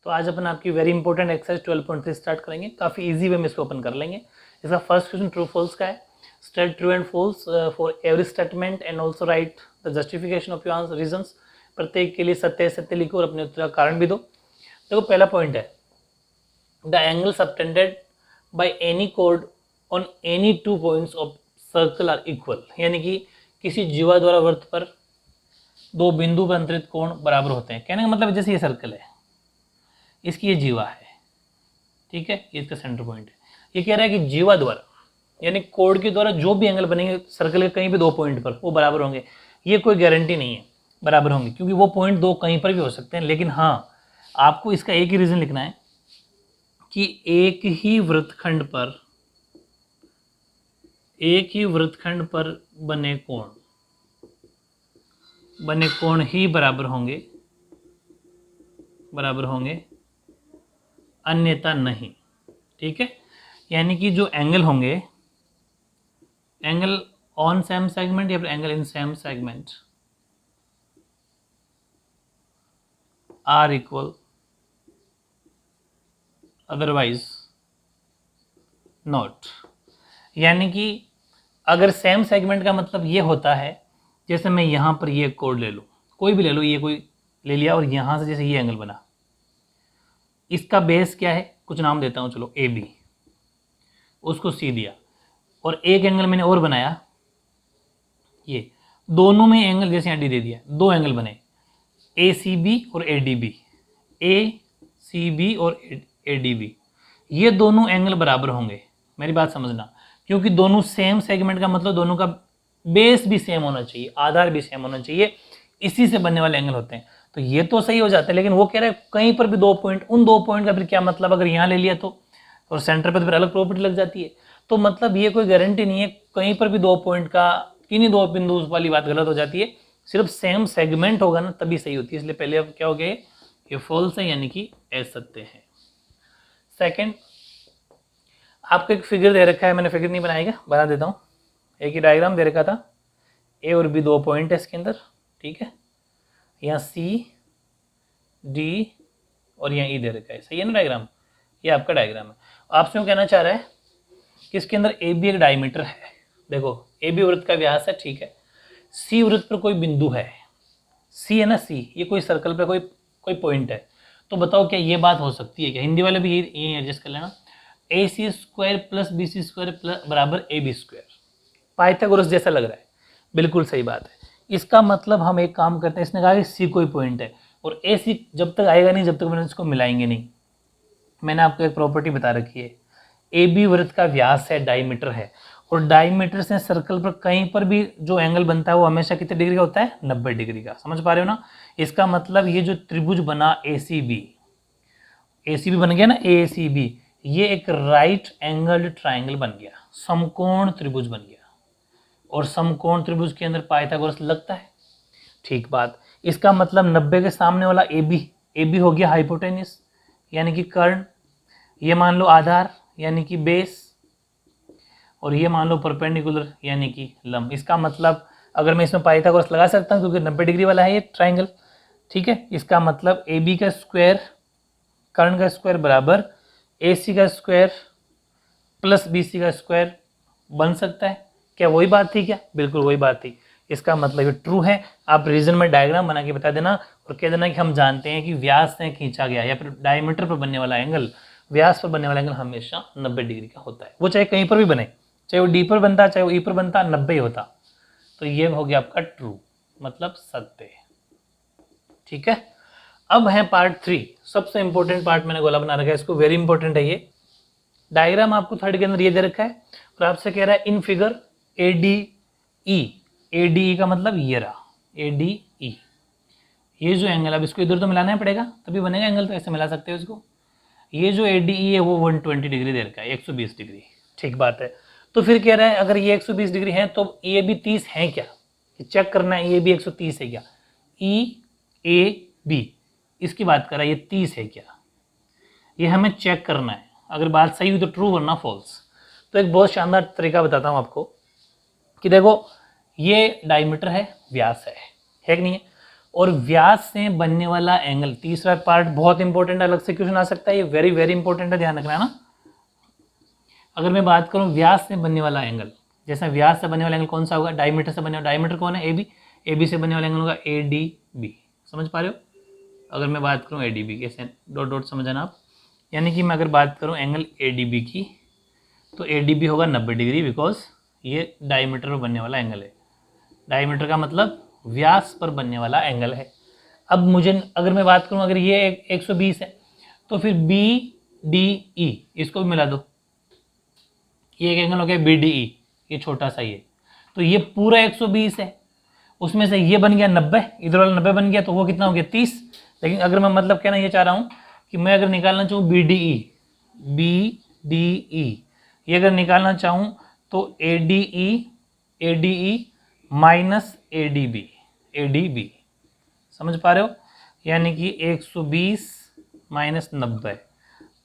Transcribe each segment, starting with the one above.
तो आज अपन आपकी वेरी इंपॉर्टेंट एक्सरसाइज 12.3 स्टार्ट करेंगे। काफ़ी इजी वे में इसको ओपन कर लेंगे। इसका फर्स्ट क्वेश्चन ट्रू फॉल्स का है। State true and false for every statement and also write the justification of your reasons. प्रत्येक के लिए सत्य सत्य लिखो और अपने उत्तर का कारण भी दो। देखो पहला पॉइंट है, the angle subtended by any कोड on any 2 points of circle are equal. यानी कि किसी जीवा द्वारा वृत्त पर दो बिंदु पर अंतरित कोण बराबर होते हैं। कहने का मतलब जैसे ये सर्कल है, इसकी ये जीवा है, ठीक है, ये इसका सेंटर पॉइंट है। ये कह रहा है कि जीवा द्वारा यानी कोड के द्वारा जो भी एंगल बनेंगे सर्कल के कहीं भी 2 पॉइंट पर वो बराबर होंगे। ये कोई गारंटी नहीं है बराबर होंगे, क्योंकि वो पॉइंट 2 कहीं पर भी हो सकते हैं। लेकिन हाँ, आपको इसका एक ही रीजन लिखना है कि एक ही वृत्तखंड पर बने कोण ही बराबर होंगे, अन्यथा नहीं। ठीक है, यानी कि जो एंगल होंगे, एंगल ऑन सेम सेगमेंट या फिर angle in same segment are equal, otherwise not. यानी कि अगर सेम सेगमेंट का मतलब ये होता है, जैसे मैं यहाँ पर ये कोड ले लूँ, कोई भी ले लो, ये कोई ले लिया और यहाँ से जैसे ये एंगल बना, इसका बेस क्या है, कुछ नाम देता हूँ, चलो ए बी, उसको सी दिया और एक एंगल मैंने और बनाया, ये दोनों में एंगल जैसे यहाँ डी दे दिया, 2 एंगल बने ए सी बी और A D B, A C B और ए डी बी। ये दोनों एंगल बराबर होंगे, मेरी बात समझना, क्योंकि दोनों सेम सेगमेंट का मतलब दोनों का बेस भी सेम होना चाहिए, आधार भी सेम होना चाहिए, इसी से बनने वाले एंगल होते हैं। तो ये तो सही हो जाता है, लेकिन वो कह रहा है कहीं पर भी 2 पॉइंट, उन 2 पॉइंट का फिर क्या मतलब, अगर यहाँ ले लिया तो और सेंटर पर तो फिर अलग प्रॉपर्टी लग जाती है। तो मतलब ये कोई गारंटी नहीं है, कहीं पर भी 2 पॉइंट का, किन्हीं 2 बिंदु वाली बात गलत हो जाती है। सिर्फ सेम सेगमेंट होगा ना तभी सही होती है। इसलिए पहले अब क्या हो गया, ये फॉल्स है, यानी कि असत्य है। सेकंड, आपको एक फिगर दे रखा है, मैंने फिगर नहीं बनाएगा, बना देता हूँ। एक ही डायग्राम दे रखा था, ए और बी 2 पॉइंट है इसके अंदर, ठीक है, यहाँ सी डी और यहाँ ई दे रखा है, सही है ना डायग्राम, ये आपका डायग्राम है। आपसे क्यों कहना चाह रहा है कि इसके अंदर ए बी एक डायमीटर है। देखो ए बी वृत्त का व्यास है, ठीक है, सी वृत्त पर कोई बिंदु है, सी है ना, सी ये कोई सर्कल पे कोई पॉइंट है। तो बताओ क्या ये बात हो सकती है क्या? हिंदी वाले भी ये एडजस्ट कर लेना, A C square plus B C square बराबर ए बी स्क्वायर, पाइथागोरस जैसा लग रहा है, बिल्कुल सही बात है। इसका मतलब हम एक काम करते हैं, इसने कहा कि सी कोई पॉइंट है और ए सी जब तक आएगा नहीं, जब तक मैंने इसको मिलाएंगे नहीं। मैंने आपको एक प्रॉपर्टी बता रखी है, ए बी वृत्त का व्यास है, डायमीटर है, और डायमीटर से सर्कल पर कहीं पर भी जो एंगल बनता है वो हमेशा कितने डिग्री का होता है, 90 डिग्री का। समझ पा रहे हो ना? इसका मतलब ये जो त्रिभुज बना ए सी बी बन गया ना, ए सी बी, ये एक राइट एंगल्ड ट्राइंगल बन गया, समकोण त्रिभुज बन गया, और समकोण त्रिभुज के अंदर पाइथागोरस लगता है। ठीक बात, इसका मतलब 90 के सामने वाला ए बी हो गया हाइपोटेनिस यानी कि कर्ण, ये मान लो आधार यानी कि बेस, और ये मान लो परपेंडिकुलर यानी कि लंब। इसका मतलब अगर मैं इसमें पाइथागोरस लगा सकता हूँ क्योंकि 90 डिग्री वाला है ये ट्राइंगल, ठीक है। इसका मतलब ए बी का स्क्वायर, कर्ण का स्क्वायर बराबर ए सी का स्क्वायर प्लस बी सी का स्क्वायर बन सकता है। क्या वही बात थी क्या? बिल्कुल वही बात थी। इसका मतलब ये ट्रू है। आप रीजन में डायग्राम बना के बता देना और कह देना कि हम जानते हैं कि व्यास से खींचा गया या फिर डायमीटर पर बनने वाला एंगल, व्यास पर बनने वाला एंगल हमेशा 90 डिग्री का होता है। वो चाहे कहीं पर भी बने, चाहे वो डी पर बनता, चाहे वो ई पर बनता, 90 होता। तो ये हो गया आपका ट्रू, मतलब सत्य। ठीक है, अब है पार्ट 3, सबसे इंपॉर्टेंट पार्ट मैंने गोला बना रखा है, इसको वेरी इंपॉर्टेंट है ये डायग्राम। आपको थर्ड के अंदर ये दे रखा है और आपसे कह रहा है इन फिगर ए डी ई का मतलब ये रहा ए डी ई, ये जो एंगल, अब इसको इधर तो मिलाना ही पड़ेगा तभी बनेगा एंगल, तो ऐसे मिला सकते हो इसको। ये जो ए डी ई है वो 120 डिग्री दे रखा है, 120 डिग्री। ठीक बात है। तो फिर कह रहा है अगर ये 120 डिग्री है तो ये भी 30 है क्या, चेक करना है, ये भी 130 है क्या, ई ए बी इसकी बात कर रहा है, ये 30 है क्या, ये हमें चेक करना है। अगर बात सही हुई तो ट्रू वरना फॉल्स। तो एक बहुत शानदार तरीका बताता हूँ आपको कि देखो ये डायमीटर है, व्यास है कि नहीं है, और व्यास से बनने वाला एंगल, तीसरा पार्ट बहुत इंपॉर्टेंट, अलग से क्वेश्चन आ सकता है, ये वेरी वेरी इंपॉर्टेंट है, ध्यान रखना है ना। अगर मैं बात करूं व्यास से बनने वाला एंगल, जैसे व्यास से बनने वाला एंगल कौन सा होगा, डायमीटर से बनने वाला, डायमीटर कौन है, ए बी से बनने वाला एंगल होगा ए डी बी। समझ पा रहे हो? अगर मैं बात करूं ए डी बी, कैसे डॉट डॉट समझना आप, यानी कि मैं अगर बात करूं एंगल ए डी बी की, तो ए डी बी होगा 90 डिग्री, बिकॉज ये डायमीटर पर बनने वाला एंगल है। डायमीटर का मतलब व्यास पर बनने वाला एंगल है। अब मुझे अगर मैं बात करूं, अगर ये 120 है, तो फिर बी डी ई इसको भी मिला दो, ये एक एंगल हो गया बी डी ई, ये छोटा सा ये, तो ये पूरा 120 है, उसमें से ये बन गया 90, इधर वाला 90 बन गया, तो वो कितना हो गया 30। लेकिन अगर मैं मतलब कहना ये चाह रहा हूँ कि मैं अगर निकालना चाहूँ बी डी ई, ये अगर निकालना चाहूँ तो A D E minus A D B, समझ पा रहे हो? यानी कि 120 माइनस 90,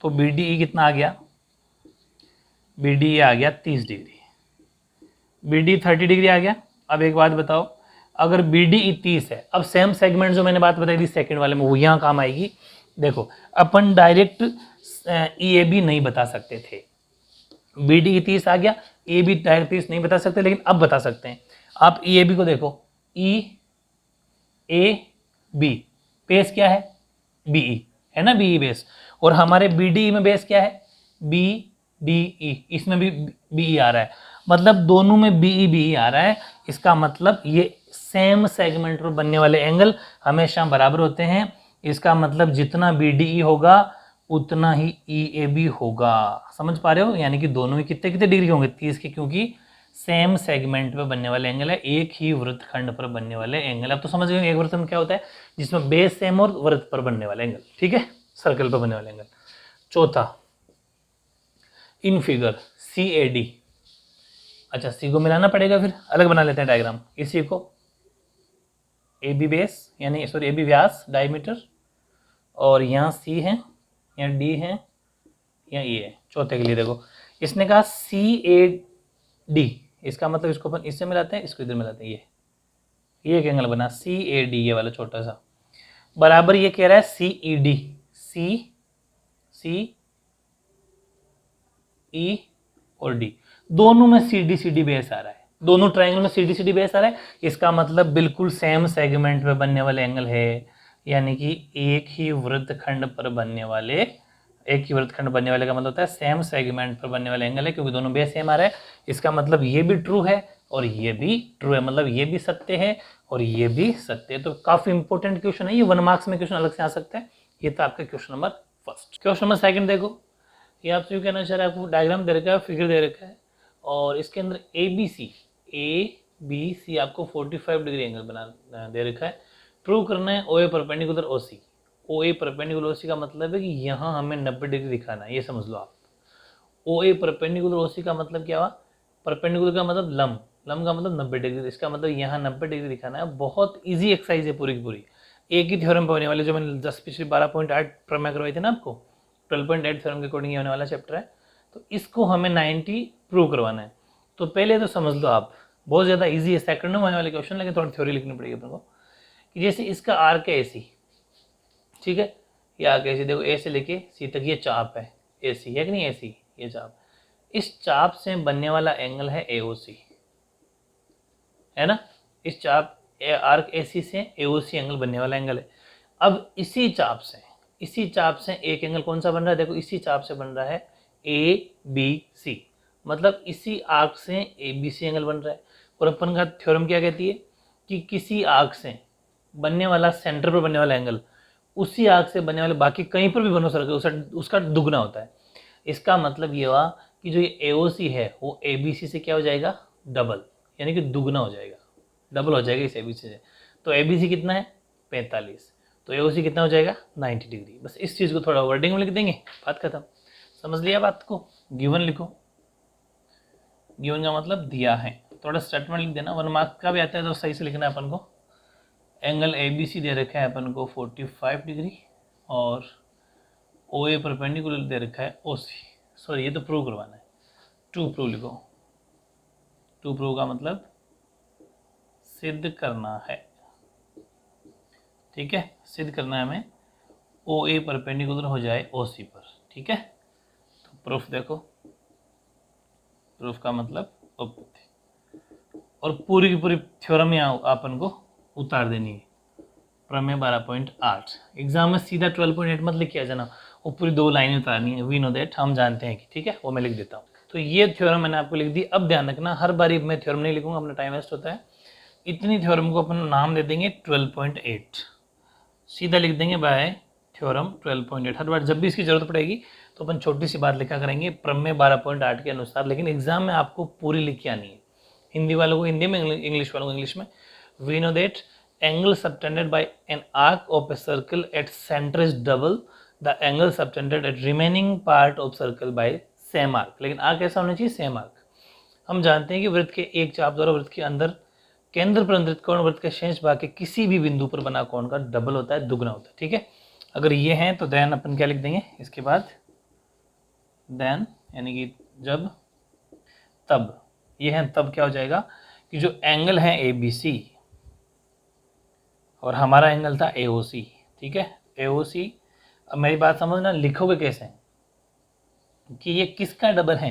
तो बी डी ई कितना आ गया, बी डी आ गया 30 डिग्री, बी डी 30 डिग्री आ गया। अब एक बात बताओ, अगर बी डी 30 है, अब सेम सेगमेंट जो मैंने बात बताई थी सेकंड वाले में, वो यहाँ काम आएगी। देखो अपन डायरेक्ट ई ए बी नहीं बता सकते थे, बी डी 30 आ गया, ए बी डायरेक्ट 30 नहीं बता सकते, लेकिन अब बता सकते हैं। आप ई ए बी को देखो, ई ए बी बेस क्या है, बी ई है ना, बी ई बेस, और हमारे बी डी में बेस क्या है, बी डी ई, इसमें भी बी ई आ रहा है, मतलब दोनों में बी ई आ रहा है। इसका मतलब ये सेम सेगमेंट पर बनने वाले एंगल हमेशा बराबर होते हैं। इसका मतलब जितना बी डी ई होगा उतना ही ई ए बी होगा। समझ पा रहे हो? यानी कि दोनों ही कितने कितने डिग्री होंगे, 30 के, क्योंकि सेम सेगमेंट पे बनने वाले एंगल है, एक ही वृत्तखंड पर बनने वाले एंगल। अब तो समझ गए एक वृत्तखंड क्या होता है, जिसमें बेस सेम और वृत्त पर बनने वाले एंगल, ठीक है, सर्कल पर बनने वाले एंगल। चौथा, in figure C A D, अच्छा सी को मिलाना पड़ेगा, फिर अलग बना लेते हैं डायग्राम। इसी को ए बी बेस, यानी सॉरी ए बी व्यास डायमीटर, और यहाँ सी है, यहाँ डी है, यहाँ ई है। चौथे के लिए देखो, इसने कहा सी ए डी, इसका मतलब इसको अपन इससे मिलाते हैं, इसको इधर मिलाते हैं, ये एक एंगल बना सी ए डी, ये वाला छोटा सा, बराबर ये कह रहा है सी ई डी, सी ई और डी, दोनों में सी डी बेस आ रहा है, दोनों ट्रायंगल में सी डी बेस आ रहा है। इसका मतलब बिल्कुल सेम सेगमेंट पे बनने वाले एंगल है, यानी कि एक ही वृत्तखंड पर बनने वाले, एक ही वृत्तखंड बनने वाले का मतलब होता है सेम सेगमेंट पर बनने वाले एंगल है, क्योंकि दोनों बेस सेम आ रहा है। इसका मतलब ये भी ट्रू है और ये भी ट्रू है, मतलब ये भी सत्य है और ये भी सत्य है। तो काफी इंपॉर्टेंट क्वेश्चन है ये, 1 मार्क्स में क्वेश्चन अलग से आ सकता है। ये था आपका question number first. Question number second देखो, ये आपसे कहना चाह रहा है, आपको डायग्राम दे रखा है, फिगर दे रखा है, और इसके अंदर ए बी सी आपको 45 डिग्री एंगल बना दे रखा है। प्रूव करना है ओ ए परपेंडिकुलर ओ सी। ओ ए परपेंडिकुलर ओ सी का मतलब है कि यहाँ हमें 90 डिग्री दिखाना है, ये समझ लो आप। ओ ए परपेंडिकुलर ओ सी का मतलब क्या हुआ, परपेंडिकुलर का मतलब लंब, लंब का मतलब 90 डिग्री, इसका मतलब यहाँ 90 डिग्री दिखाना है। बहुत ईजी एक्सरसाइज है पूरी की पूरी, एक ही थ्योरम पर होने वाले, जो मैंने 10 पिछले 12.8 प्रमेय करवाई थी ना आपको, 12.8 थ्योरम के अकॉर्डिंग होने वाला चैप्टर है। तो इसको हमें 90 प्रूव करवाना है। तो पहले तो समझ लो आप, बहुत ज़्यादा इजी है, सेकंड में होने वाले क्वेश्चन, लेकिन थोड़ी थ्योरी लिखनी पड़ेगी अपने को। कि जैसे इसका आर्क है ए सी, ठीक है, ये आर्क ए सी, देखो ए से लेके सी तक ये चाप है, ए सी है कि नहीं, ए सी ये चाप, इस चाप से बनने वाला एंगल है ए ओ सी, है ना, इस चाप आर्क ए सी से ए ओ सी एंगल बनने वाला एंगल है। अब इसी चाप से एक एंगल कौन सा बन रहा है, देखो इसी चाप से बन रहा है ए बी सी, मतलब इसी आर्क से ए बी सी एंगल बन रहा है। और अपन का थ्योरम क्या कहती है कि किसी आर्क से बनने वाला, सेंटर पर बनने वाला एंगल उसी आर्क से बनने वाले बाकी कहीं पर भी बनो सके उसका दुगना होता है। इसका मतलब ये हुआ कि जो ये ए ओ सी है वो ए बी सी से क्या हो जाएगा, डबल, यानी कि दुगना हो जाएगा, डबल हो जाएगा इस ए बी सी से। तो ए बी सी कितना है 45, तो ए ओ सी कितना हो जाएगा 90 डिग्री। बस इस चीज़ को थोड़ा वर्डिंग में लिख देंगे, बात खत्म। समझ लिया बात को? गिवन लिखो, गिवन का मतलब दिया है, थोड़ा स्टेटमेंट लिख देना, 1 मार्क्स का भी आता है तो सही से लिखना है अपन को। एंगल ए बी सी दे रखा है अपन को 45 डिग्री, और ओ ए परपेंडिकुलर दे रखा है ओ सी, सॉरी ये तो प्रूव करवाना है, टू प्रूव लिखो, टू प्रूव का मतलब सिद्ध करना है। ठीक है, सिद्ध करना है हमें ओ ए परपेंडिकुलर हो जाए ओ सी पर। ठीक है, तो प्रूफ देखो, प्रूफ का मतलब उत्पत्ति, और पूरी की पूरी थ्योरम यहाँ अपन को उतार देनी है। प्रमेय 12.8 एग्जाम में सीधा 12.8 मत लिख के आ जाना, वो पूरी 2 लाइनें उतारनी है। वी नो दैट, हम जानते हैं कि, ठीक है, वो मैं लिख देता हूँ। तो ये थ्योरम मैंने आपको लिख दी। अब ध्यान रखना, हर बारी मैं थ्योरम नहीं लिखूंगा, अपना टाइम वेस्ट होता है। इतनी थ्योरम को अपन नाम दे देंगे 12.8, सीधा लिख देंगे बाय थ्योरम 12.8। हर बार जब भी इसकी जरूरत पड़ेगी तो अपन छोटी सी बात लिखा करेंगे प्रमेय 12.8 के अनुसार, लेकिन एग्जाम में आपको पूरी लिख के आनी है। हिंदी वालों को हिंदी में, इंग्लिश वालों को इंग्लिश में। We know that angle subtended by an arc of a circle at center is double the angle subtended at remaining part of circle by same arc। लेकिन आर्क ऐसा होना चाहिए सेम आर्क। हम जानते हैं कि वृत्त के एक चाप द्वारा वृत्त के अंदर केंद्र पर अंतरित कोण वृत्त के शेष भाग के किसी भी बिंदु पर बना कोण का डबल होता है, दुगना होता है। ठीक है, अगर ये है तो देन अपन क्या लिख देंगे इसके बाद, देन यानी कि जब, तब, ये है तब क्या हो जाएगा कि जो एंगल है ए बी सी और हमारा एंगल था AOC। ठीक है, AOC, अब मेरी बात समझना, लिखोगे कैसे कि ये किसका डबल है,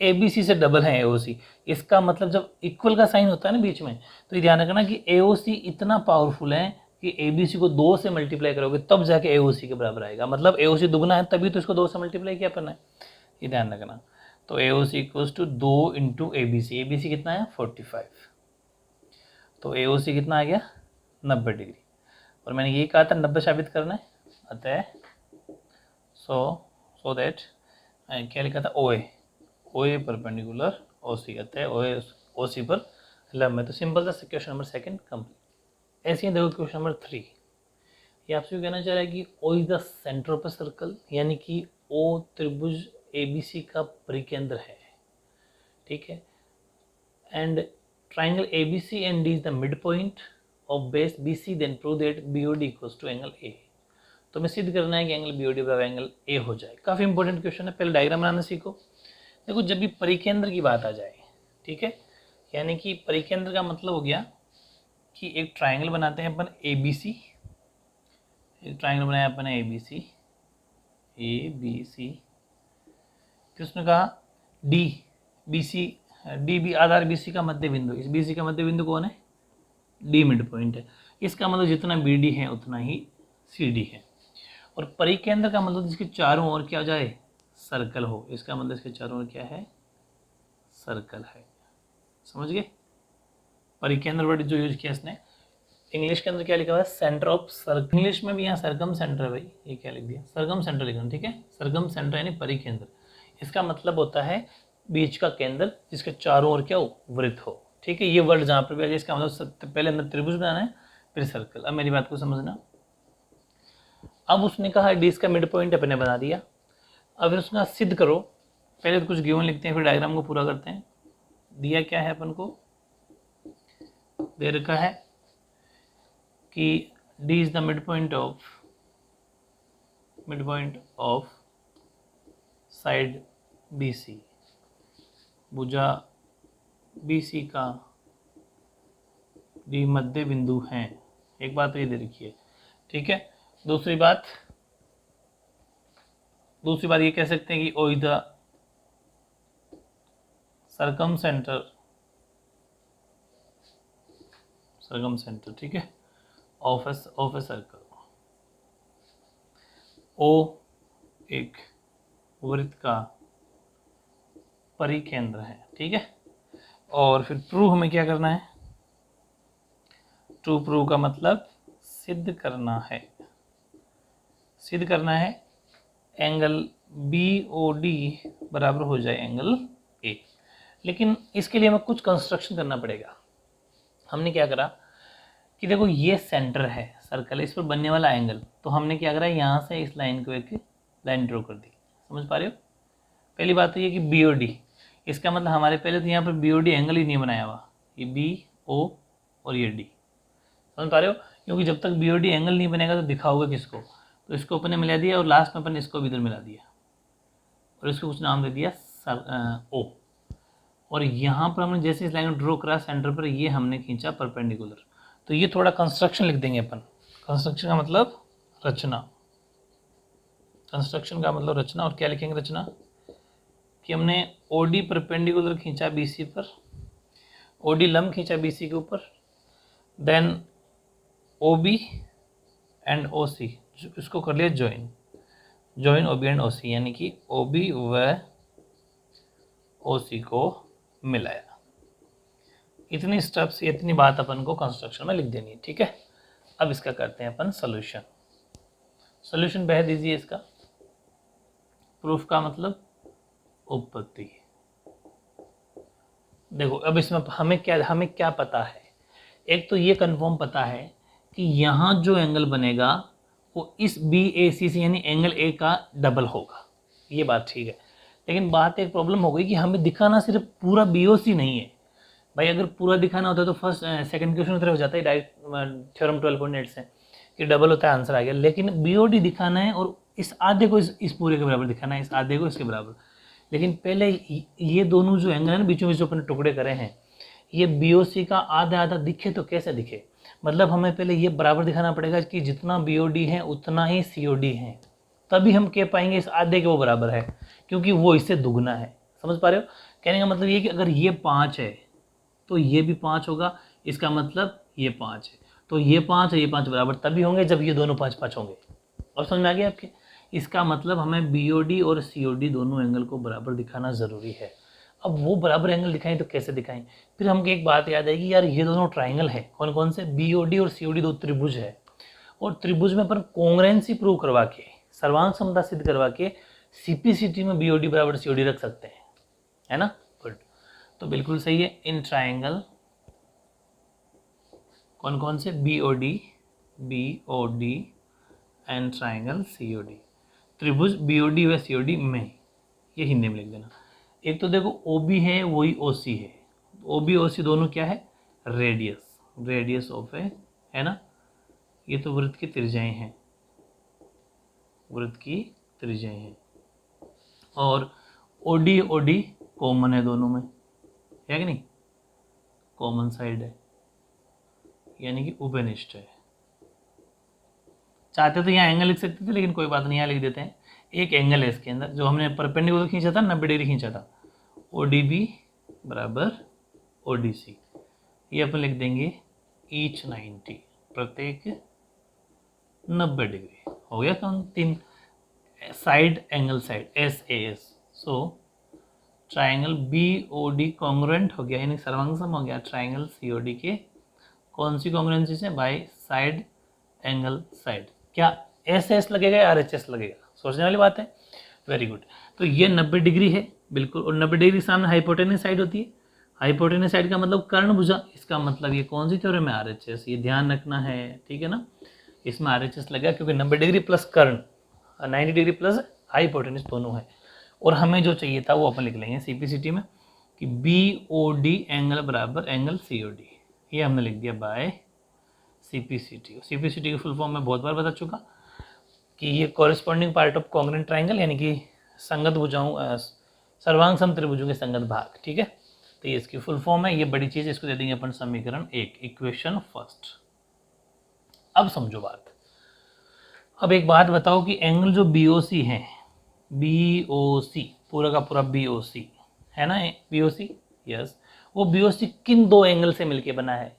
ABC से डबल है AOC। इसका मतलब जब इक्वल का साइन होता है ना बीच में, तो ये ध्यान रखना कि AOC इतना पावरफुल है कि ABC को 2 से मल्टीप्लाई करोगे तब जाके AOC के बराबर आएगा। मतलब AOC दुगना है तभी तो इसको 2 से मल्टीप्लाई किया अपन ने, ये ध्यान रखना। तो AOC equals to 2 into ABC। ABC कितना है 45, तो AOC कितना आ गया 90 डिग्री। और मैंने ये कहा था 90 साबित करना है, अतः सो दैट क्या लिखा था OA परपेंडिकुलर OC, अतः OC पर लंब है। तो सिंपल था क्वेश्चन नंबर 2 कंप्लीट। ऐसे ही देखो क्वेश्चन नंबर 3, ये आपसे कहना चाह रहा है कि O is the centre of a circle, यानी कि O त्रिभुज ABC का परिकेंद्र है। ठीक है, and triangle ABC and D is the mid point of base BC, then prove that BOD equals to angle A। तो मैं सिद्ध करना है कि एंगल BOD बराबर एंगल A हो जाए। काफ़ी इंपॉर्टेंट क्वेश्चन है, पहले डायग्राम बनाना सीखो। देखो जब भी परिकेंद्र की बात आ जाए, ठीक है, यानी कि परिकेंद्र का मतलब हो गया कि एक ट्राइंगल बनाते हैं अपन ABC, एक ट्राइंगल बनाया अपन ABC, फिर उसने कहा D भी आधार BC का मध्य बिंदु, इस BC का मध्य बिंदु कौन है, D मिड पॉइंट है। इसका मतलब जितना BD है उतना ही CD है। और परिकेंद्र का मतलब इसके चारों ओर क्या हो जाए, सर्कल हो। इसका मतलब इसके चारों ओर क्या है, सर्कल है। समझ गए, परिकेंद्र वर्ड जो यूज किया इसने। इंग्लिश के अंदर क्या लिखा हुआ है, सेंटर ऑफ सर्कल। इंग्लिश में भी यहाँ सरकम सेंटर है भाई, ये क्या लिख दिया, सरकम सेंटर लिखना। ठीक है, सरकम सेंटर यानी परिकेंद्र। इसका मतलब होता है बीच का केंद्र जिसके चारों ओर क्या हो, वृत्त हो। ठीक है, ये वर्ड जहाँ पर भी आ जाए इसका मतलब पहले अंदर त्रिभुज बनाना है फिर सर्कल। अब मेरी बात को समझना, अब उसने कहा डी इसका मिड पॉइंट अपने बना दिया। अब फिर उसका सिद्ध करो, पहले तो कुछ गिवन लिखते हैं फिर डायग्राम को पूरा करते हैं। दिया क्या है अपन को, दे रखा है कि D is the mid point of side BC, भुजा BC का डी मध्य बिंदु है। एक बात तो ये दे रखी है। ठीक है, दूसरी बात ये कह सकते हैं कि ओ इज द सरकम सेंटर, ठीक है, ऑफ ए सर्कल। ओ एक वृत्त का परिकेंद्र है। ठीक है, और फिर प्रूव हमें क्या करना है, टू प्रूव का मतलब सिद्ध करना है एंगल BOD बराबर हो जाए एंगल A। लेकिन इसके लिए हमें कुछ कंस्ट्रक्शन करना पड़ेगा। हमने क्या करा कि देखो ये सेंटर है सर्कल, इस पर बनने वाला एंगल, तो हमने क्या करा, यहाँ से इस लाइन को एक लाइन ड्रॉ कर दी। समझ पा रहे हो, पहली बात तो ये कि BOD, इसका मतलब हमारे पहले तो यहाँ पर BOD एंगल ही नहीं बनाया हुआ, ये BO और ये D। समझ पा रहे हो, क्योंकि जब तक BOD एंगल नहीं बनेगा तो दिखाओगे किसको, तो इसको अपन ने मिला दिया और लास्ट में अपन इसको भी इधर मिला दिया और इसको कुछ नाम दे दिया O। और यहाँ पर हमने जैसे इस लाइन को ड्रॉ करा सेंटर पर, ये हमने खींचा परपेंडिकुलर। तो ये थोड़ा कंस्ट्रक्शन लिख देंगे अपन, कंस्ट्रक्शन का मतलब रचना, कंस्ट्रक्शन का मतलब रचना। और क्या लिखेंगे रचना, कि हमने ओडी परपेंडिकुलर खींचा बीसी पर, ओडी लंब खींचा बीसी के ऊपर, देन ओबी एंड ओसी इसको कर लिया ज्वाइन, ज्वाइन ओबी एंड ओसी, यानी कि ओबी व ओसी को मिलाया। इतनी स्टेप्स, इतनी बात अपन को कंस्ट्रक्शन में लिख देनी है, ठीक है। अब इसका करते हैं अपन सोल्यूशन। सोल्यूशन बह दीजिए इसका। प्रूफ का मतलब उत्पत्ति। देखो अब इसमें हमें क्या पता है, एक तो ये कंफर्म पता है कि यहाँ जो एंगल बनेगा वो इस BAC से यानी एंगल ए का डबल होगा, ये बात ठीक है। लेकिन बात एक प्रॉब्लम हो गई कि हमें दिखाना सिर्फ पूरा BOC नहीं है भाई। अगर पूरा दिखाना होता है तो फर्स्ट सेकंड क्वेश्चन उतर हो जाता है डायरेक्ट थ्योरम 12.8 से कि डबल होता है, आंसर आ गया। लेकिन BOD दिखाना है और इस आधे को इस पूरे के बराबर दिखाना है, इस आधे को इसके बराबर। लेकिन पहले ये दोनों जो एंगल है ना बीचों बीच जो अपने टुकड़े करे हैं, ये BOC का आधा आधा दिखे तो कैसे दिखे, मतलब हमें पहले ये बराबर दिखाना पड़ेगा कि जितना BOD है उतना ही COD है, तभी हम कह पाएंगे इस आधे के वो बराबर है, क्योंकि वो इससे दुगना है। समझ पा रहे हो? कहने का मतलब ये कि अगर ये 5 है तो ये भी 5 होगा, इसका मतलब ये 5 है, तो ये 5 और ये 5 बराबर तभी होंगे जब ये दोनों 5 होंगे। और समझ में आ गया आपके? इसका मतलब हमें BOD और COD दोनों एंगल को बराबर दिखाना ज़रूरी है। अब वो बराबर एंगल दिखाएं तो कैसे दिखाएं? फिर हमको एक बात याद आएगी, यार ये दोनों ट्राइंगल है, कौन कौन से, BOD और COD दो त्रिभुज है, और त्रिभुज में अपन कॉन्ग्रेंसी प्रूव करवा के, सर्वांग समता सिद्ध करवा के CPCT में BOD बराबर COD रख सकते हैं, है ना। गुड, तो बिल्कुल सही है। इन ट्राइंगल कौन कौन से, BOD एंड ट्राइंगल COD, त्रिभुज BOD व COD में, ये हिंदी में लिख देना। एक तो देखो OB है वही OC है, OB OC दोनों क्या है, रेडियस, रेडियस ऑफ है ना। ये तो वृत्त की त्रिज्याएं हैं, वृत्त की त्रिज्याएं हैं। और OD कॉमन है दोनों में, है कि नहीं, कॉमन साइड है, यानी कि उपनिष्ठ है। चाहते तो यहाँ एंगल लिख सकते थे, लेकिन कोई बात नहीं, यहाँ लिख देते हैं। एक एंगल है इसके अंदर जो हमने परपेंडिकुलर खींचा था, 90 डिग्री खींचा था, ODB बराबर ODC, ये अपन लिख देंगे ईच 90, प्रत्येक 90 डिग्री। हो गया कौन, 3 side angle side SAS। So triangle BOD congruent हो गया, यानी सर्वांगसम हो गया ट्राइंगल COD के कौन सी कॉन्ग्रुएंसी से, बाय साइड एंगल साइड। क्या SS लगेगा या RHS लगेगा, सोचने वाली बात है। वेरी गुड, तो ये 90 डिग्री है बिल्कुल, और 90 डिग्री के सामने हाइपोटेनस साइड होती है। हाइपोटेनस साइड का मतलब कर्णभुजा, इसका मतलब ये कौन सी थ्योरम है, RHS, ये ध्यान रखना है, ठीक है ना। इसमें RHS लगा क्योंकि 90 डिग्री प्लस कर्ण, 90 डिग्री प्लस हाइपोटेनस दोनों है। और हमें जो चाहिए था वो अपन लिख लेंगे CPCT में कि BOD एंगल बराबर एंगल COD, ये हमने लिख दिया बाय CPCT। CPCT की फुल फॉर्म में बहुत बार बता चुका कि ये corresponding part of congruent triangle, यानी कि संगत भुजाओं, सर्वांग सम त्रिभुजों के संगत भाग, ठीक है। तो ये इसकी फुल फॉर्म है, ये बड़ी चीज़, इसको दे देंगे अपन समीकरण 1, इक्वेशन फर्स्ट। अब समझो बात। अब एक बात बताओ कि एंगल जो BOC है, BOC पूरा का पूरा BOC है ना, BOC, यस, वो BOC किन दो एंगल से मिलके बना है,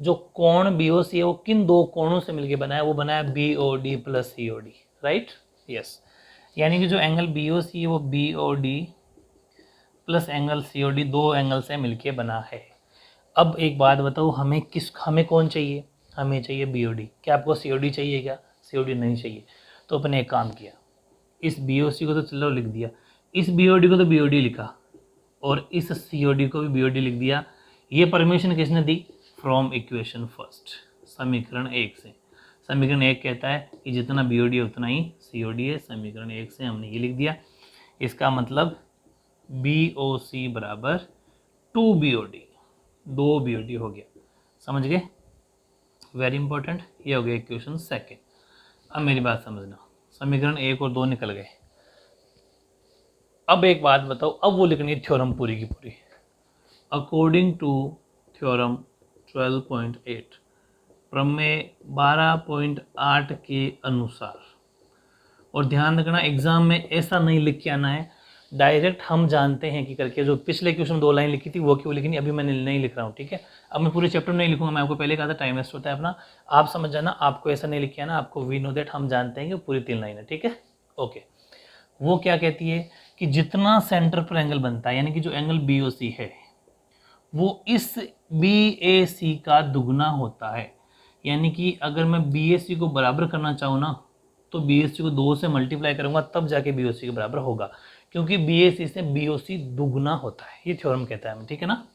जो कोण BOC है वो किन दो कोणों से मिलके बना है, वो बना है BOD plus COD, right, yes. यानी कि जो एंगल BOC है वो BOD प्लस एंगल COD दो एंगल से मिलके बना है। अब एक बात बताओ, हमें कौन चाहिए, हमें चाहिए BOD। क्या आपको COD चाहिए क्या, COD नहीं चाहिए। तो अपने एक काम किया, इस BOC को तो चलो लिख दिया, इस BOD को तो BOD लिखा, और इस COD को भी BOD लिख दिया। ये परमिशन किसने दी, फ्रॉम इक्वेशन फर्स्ट, समीकरण 1 से। समीकरण 1 कहता है कि जितना BOD है उतना ही COD है, समीकरण 1 से हमने ये लिख दिया। इसका मतलब BOC बराबर 2BOD, 2BOD हो गया, समझ गए, वेरी इंपॉर्टेंट। ये हो गया इक्वेशन सेकेंड। अब मेरी बात समझना, समीकरण 1 और 2 निकल गए। अब एक बात बताओ, अब वो लिखनी है थ्योरम पूरी की पूरी। अकॉर्डिंग टू थ्योरम 12.8 प्रमेय 12.8 के अनुसार। और ध्यान रखना एग्जाम में ऐसा नहीं लिख के आना है, डायरेक्ट हम जानते हैं कि करके, जो पिछले क्वेश्चन 2 लाइन लिखी थी वो क्यों लिखी, अभी मैंने नहीं लिख रहा हूँ, ठीक है। अब मैं पूरे चैप्टर नहीं लिखूंगा, मैं आपको पहले कहा था टाइम वेस्ट होता है अपना, आप समझ जाना, आपको ऐसा नहीं लिख के आना, आपको वी नो दैट, हम जानते हैं कि पूरी 3 लाइन है, ठीक है। ओके, वो क्या कहती है कि जितना सेंटर पर एंगल बनता है, यानी कि जो एंगल BOC है वो इस BAC का दुगना होता है। यानी कि अगर मैं BAC को बराबर करना चाहूँ ना, तो BAC को 2 से मल्टीप्लाई करूंगा तब जाके BOC के बराबर होगा, क्योंकि BAC से BOC दुगना होता है, ये थ्योरम कहता है, ठीक है ना।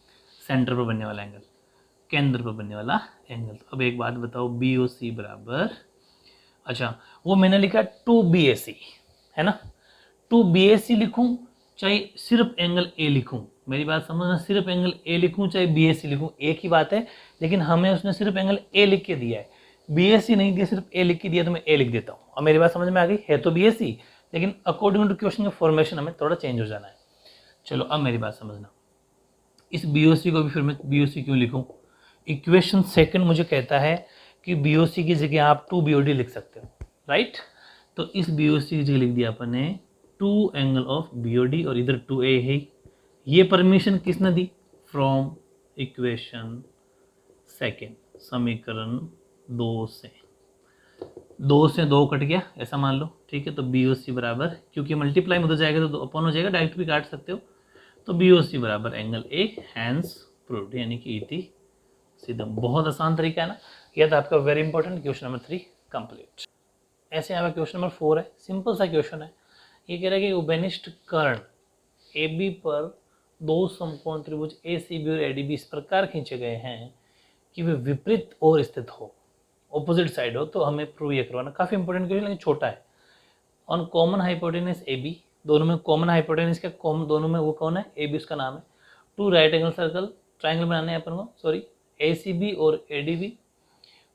सेंटर पर बनने वाला एंगल, केंद्र पर बनने वाला एंगल। तो अब एक बात बताओ, BOC बराबर, अच्छा वो मैंने लिखा 2BAC, है ना। 2BAC लिखूं चाहे सिर्फ एंगल A लिखूं, मेरी बात समझना, सिर्फ एंगल A लिखूं चाहे BAC लिखूं एक ही बात है, लेकिन हमें उसने सिर्फ एंगल A लिख के दिया है, BAC नहीं दिया, सिर्फ A लिख के दिया, तो मैं A लिख देता हूं। अब मेरी बात समझ में आ गई, है तो BAC, लेकिन अकॉर्डिंग टू क्वेश्चन का फॉर्मेशन हमें थोड़ा चेंज हो जाना है। चलो अब मेरी बात समझना, इस BOC को भी फिर मैं BOC क्यों लिखूं, इक्वेशन सेकंड मुझे कहता है कि BOC की जगह आप 2BOD लिख सकते हो, राइट। तो इस BOC की जगह लिख दिया अपन ने 2 एंगल ऑफ BOD, और इधर 2A है। ये परमिशन किसने दी, फ्रॉम इक्वेशन सेकेंड, समीकरण 2 से। 2 से 2 कट गया, ऐसा मान लो, ठीक है। तो BOC बराबर, क्योंकि मल्टीप्लाई में हो जाएगा तो अपन हो जाएगा, डायरेक्ट भी काट सकते हो, तो BOC बराबर एंगल A, हैंस प्रूव्ड, यानी कि इति सीधा। बहुत आसान तरीका है ना, यह था आपका very important question number 3 complete. ऐसे यहाँ पे क्वेश्चन नंबर 4 है, सिंपल सा क्वेश्चन है। ये कह रहा है कि उपनिष्ठ कर्ण AB पर 2 समकोण त्रिभुज ACB और ADB इस प्रकार खींचे गए हैं कि वे विपरीत ओर स्थित हो, ऑपोजिट साइड हो, तो हमें प्रूव ये करवाना। काफी इंपॉर्टेंट क्वेश्चन, लेकिन छोटा है। ऑन कॉमन हाइपोटेनस AB, दोनों में कॉमन हाइपोटेनस क्या, कॉमन दोनों में वो कौन है, AB उसका नाम है। 2 राइट एंगल सर्कल, ट्राइंगल बनाने हैं अपन को, सॉरी ACB और ADB,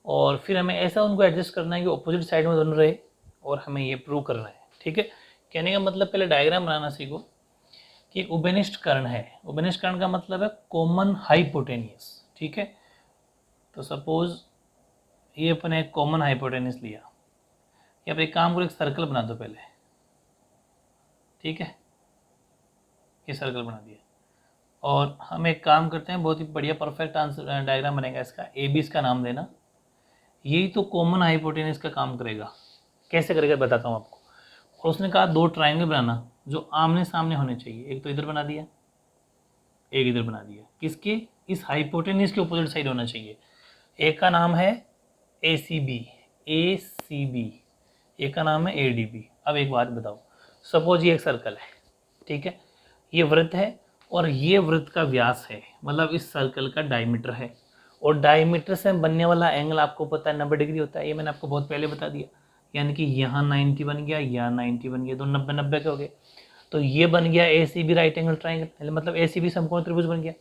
और फिर हमें ऐसा उनको एडजस्ट करना है कि ऑपोजिट साइड में दोनों रहे, और हमें ये प्रूव करना है, ठीक है। कहने का मतलब पहले डायग्राम बनाना सीखो कि एक उपनिष्ठ कर्ण है, उपनिष्ठ कर्ण का मतलब है कॉमन हाइपोटेनियस, ठीक है। तो सपोज ये अपने एक कॉमन हाइपोटेनियस लिया, या एक काम करो, एक सर्कल बना दो पहले, ठीक है, ये सर्कल बना दिया, और हम एक काम करते हैं, बहुत ही बढ़िया परफेक्ट आंसर डायग्राम बनेगा इसका, AB इसका नाम देना, यही तो कॉमन हाइपोटेनस का काम करेगा। कैसे करेगा बताता हूँ आपको। और उसने कहा 2 ट्राइंगल बनाना जो आमने सामने होने चाहिए, एक तो इधर बना दिया, एक इधर बना दिया, किसके, इस हाइपोटेनस के अपोजिट साइड होना चाहिए। एक का नाम है ACB, एक का नाम है ADB। अब एक बात बताओ, सपोज ये एक सर्कल है, ठीक है, ये वृत्त है, और ये वृत्त का व्यास है, मतलब इस सर्कल का डायमीटर है, और डायमीटर से बनने वाला एंगल आपको पता है 90 डिग्री होता है, ये मैंने आपको बहुत पहले बता दिया। यानी कि यहाँ 90 बन गया, यहाँ 90 बन गया, तो 90 के हो गए। तो ये बन गया ACB राइट एंगल ट्राइंगल, मतलब ACB समकोण त्रिभुज बन गया,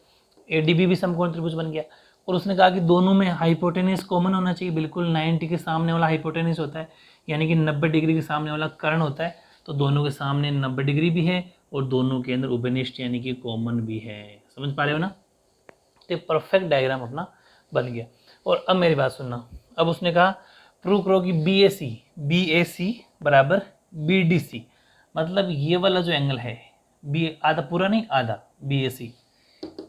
ADB भी समकोण त्रिभुज बन गया। और उसने कहा कि दोनों में हाइपोटेनस कॉमन होना चाहिए, बिल्कुल 90 के सामने वाला हाइपोटेनस होता है, यानी कि 90 डिग्री के सामने वाला कर्ण होता है। तो दोनों के सामने 90 डिग्री भी है, और दोनों के अंदर उपनिष्ठ यानी कि कॉमन भी है। समझ पा रहे हो ना। तो परफेक्ट डायग्राम अपना बन गया। और अब मेरी बात सुनना, अब उसने कहा प्रूव करो कि BAC बराबर BDC, मतलब ये वाला जो एंगल है, बी आधा पूरा नहीं आधा,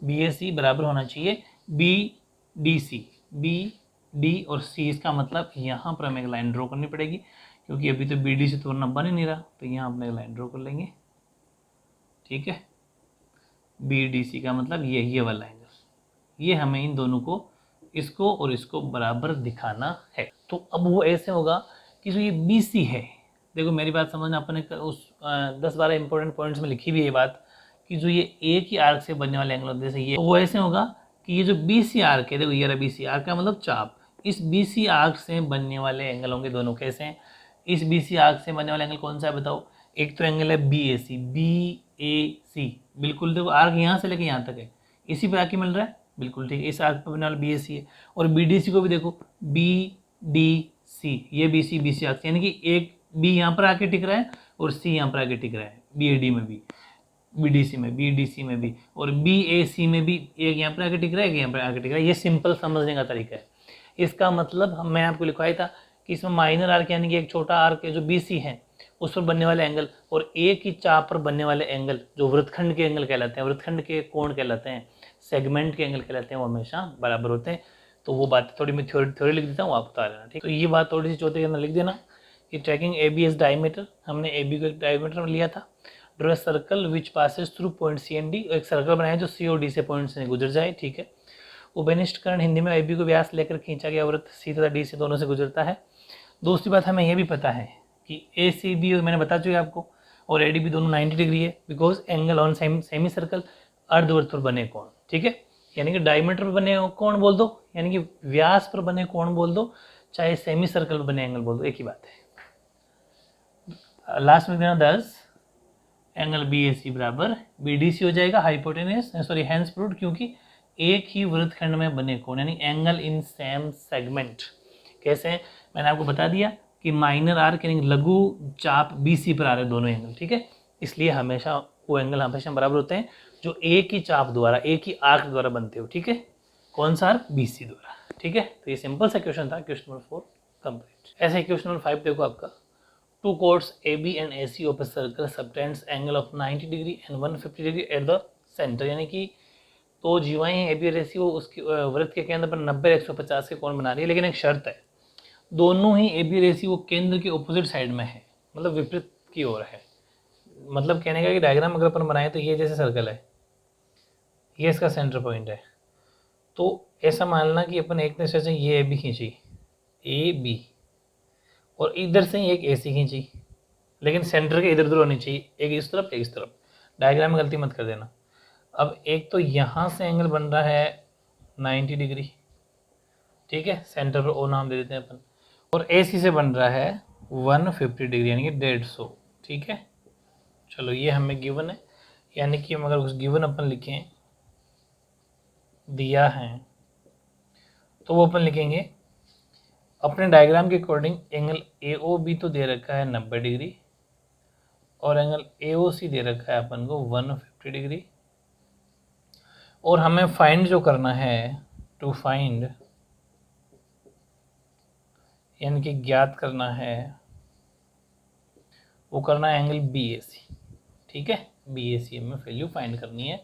BAC बराबर होना चाहिए BDC, BD और C, इसका मतलब यहाँ पर हमें एक लाइन ड्रॉ करनी पड़ेगी, क्योंकि अभी तो BDC तो वरना बन ही नहीं रहा, तो यहाँ अपने एक लाइन ड्रॉ कर लेंगे, ठीक है। BDC का मतलब ये वाला एंगल, ये हमें इन दोनों को, इसको और इसको बराबर दिखाना है। तो अब वो ऐसे होगा कि जो ये BC है, देखो मेरी बात समझना, अपने उस 10-12 इंपॉर्टेंट पॉइंट्स में लिखी भी है ये बात, कि जो ये एक ही आर्क से बनने वाले एंगल होते हैं, जैसे ये, तो वो ऐसे होगा कि ये जो BC आर्क है, देखो ये रहा BC आर्क का मतलब चाप, इस BC आर्क से बनने वाले एंगल होंगे दोनों। कैसे हैं, इस BC आर्क से बनने वाला एंगल कौन सा है बताओ, एक तो एंगल है BAC, बिल्कुल देखो आर्क यहाँ से लेके यहाँ तक है, इसी पे आके मिल रहा है, बिल्कुल ठीक है, इस आर्क पे बनने वाला BAC है। और BDC को भी देखो BDC, ये BC आर्क, यानी कि एक B यहाँ पर आके टिक रहा है और C यहाँ पर आके टिक रहा है, BAD में भी, BDC में भी, और BAC में भी एक यहाँ पर आके टिक रहा है, एक यहाँ पर आके टिक रहा है। ये सिंपल समझने का तरीका है। इसका मतलब मैं आपको लिखवाया था कि इसमें माइनर आर्क यानी कि एक छोटा आर्क है जो BC है उस पर बनने वाले एंगल और एक ही चाप पर बनने वाले एंगल जो वृत्तखंड के एंगल कहलाते हैं, वृत्तखंड के कोण कहलाते हैं, सेगमेंट के एंगल कहलाते हैं, वो हमेशा बराबर होते हैं। तो वो बात थोड़ी मैं थ्योरी लिख देता हूँ, आप बता लेना, ठीक। तो ये बात थोड़ी सी चौथे के अंदर लिख देना कि ट्रैकिंग AB एज डायमीटर, हमने AB को डायमीटर में लिया था। Draw a circle which passes through point C and D, एक सर्कल बनाया जो C और D से पॉइंट से गुजर जाए, ठीक है। उभयनिष्ठकरण हिंदी में AB को व्यास लेकर खींचा गया वृत्त C तथा D से दोनों से गुजरता है। दूसरी बात हमें यह भी पता है कि ACB मैंने बता चुका आपको और ADB दोनों 90 डिग्री है because angle on semi circle, अर्धवृत्त पर बने कोण, ठीक है। यानी कि डायमीटर पर बने कोण बोल दो, यानी कि व्यास पर बने कोण बोल दो, चाहे सेमी सर्कल पर बने एंगल बोल दो, एक ही बात है। लास्ट में देना 10, एंगल BAC बराबर BDC हो जाएगा, हाइपोटेनस सॉरी हैंस प्रूव्ड, क्योंकि एक ही वृत्तखंड में बने कोण यानी एंगल इन सेम सेगमेंट। कैसे हैं मैंने आपको बता दिया कि माइनर आर्क यानी लघु चाप BC पर आ रहे दोनों एंगल, ठीक है। इसलिए हमेशा वो एंगल हमेशा बराबर होते हैं जो एक ही चाप द्वारा, एक ही आर्क द्वारा बनते हो, ठीक है। कौन सा आर्क? BC द्वारा, ठीक है। तो ये सिंपल सा क्वेश्चन था, क्वेश्चन नंबर 4 कंप्लीट। ऐसे ही क्वेश्चन नंबर 5 देखो आपका, two chords AB and AC of a circle subtends angle of 90 degree and 150 degree at the centre, यानी कि तो जीवाएं हैं AB और AC, वो उसकी वृत्त के केंद्र पर 90 और 150 के कोण बना रही है, लेकिन एक शर्त है, दोनों ही AB और AC वो केंद्र के ऑपोजिट साइड में है, मतलब विपरीत की ओर है। मतलब कहने का कि डायग्राम अगर अपन बनाए तो ये जैसे सर्कल है, ये इसका सेंटर पॉइंट है, तो ऐसा मानना कि अपन एक तरह से ये AB खींची, AB, और इधर से एक AC खींची, लेकिन सेंटर के इधर उधर होनी चाहिए, एक इस तरफ एक इस तरफ। डायग्राम में गलती मत कर देना। अब एक तो यहाँ से एंगल बन रहा है 90 डिग्री, ठीक है, सेंटर पर O नाम दे देते हैं अपन, और AC से बन रहा है 150 डिग्री यानी कि 150, ठीक है। चलो ये हमें गिवन है, यानी कि हम अगर उस गिवन अपन लिखें दिया है तो वो अपन लिखेंगे अपने डायग्राम के अकॉर्डिंग एंगल AOB तो दे रखा है 90 डिग्री और एंगल AOC दे रखा है अपन को 150 डिग्री, और हमें फाइंड जो करना है, टू फाइंड यानी कि ज्ञात करना है, वो करना है एंगल BAC, ठीक है। BAC हमें वैल्यू फाइंड करनी है,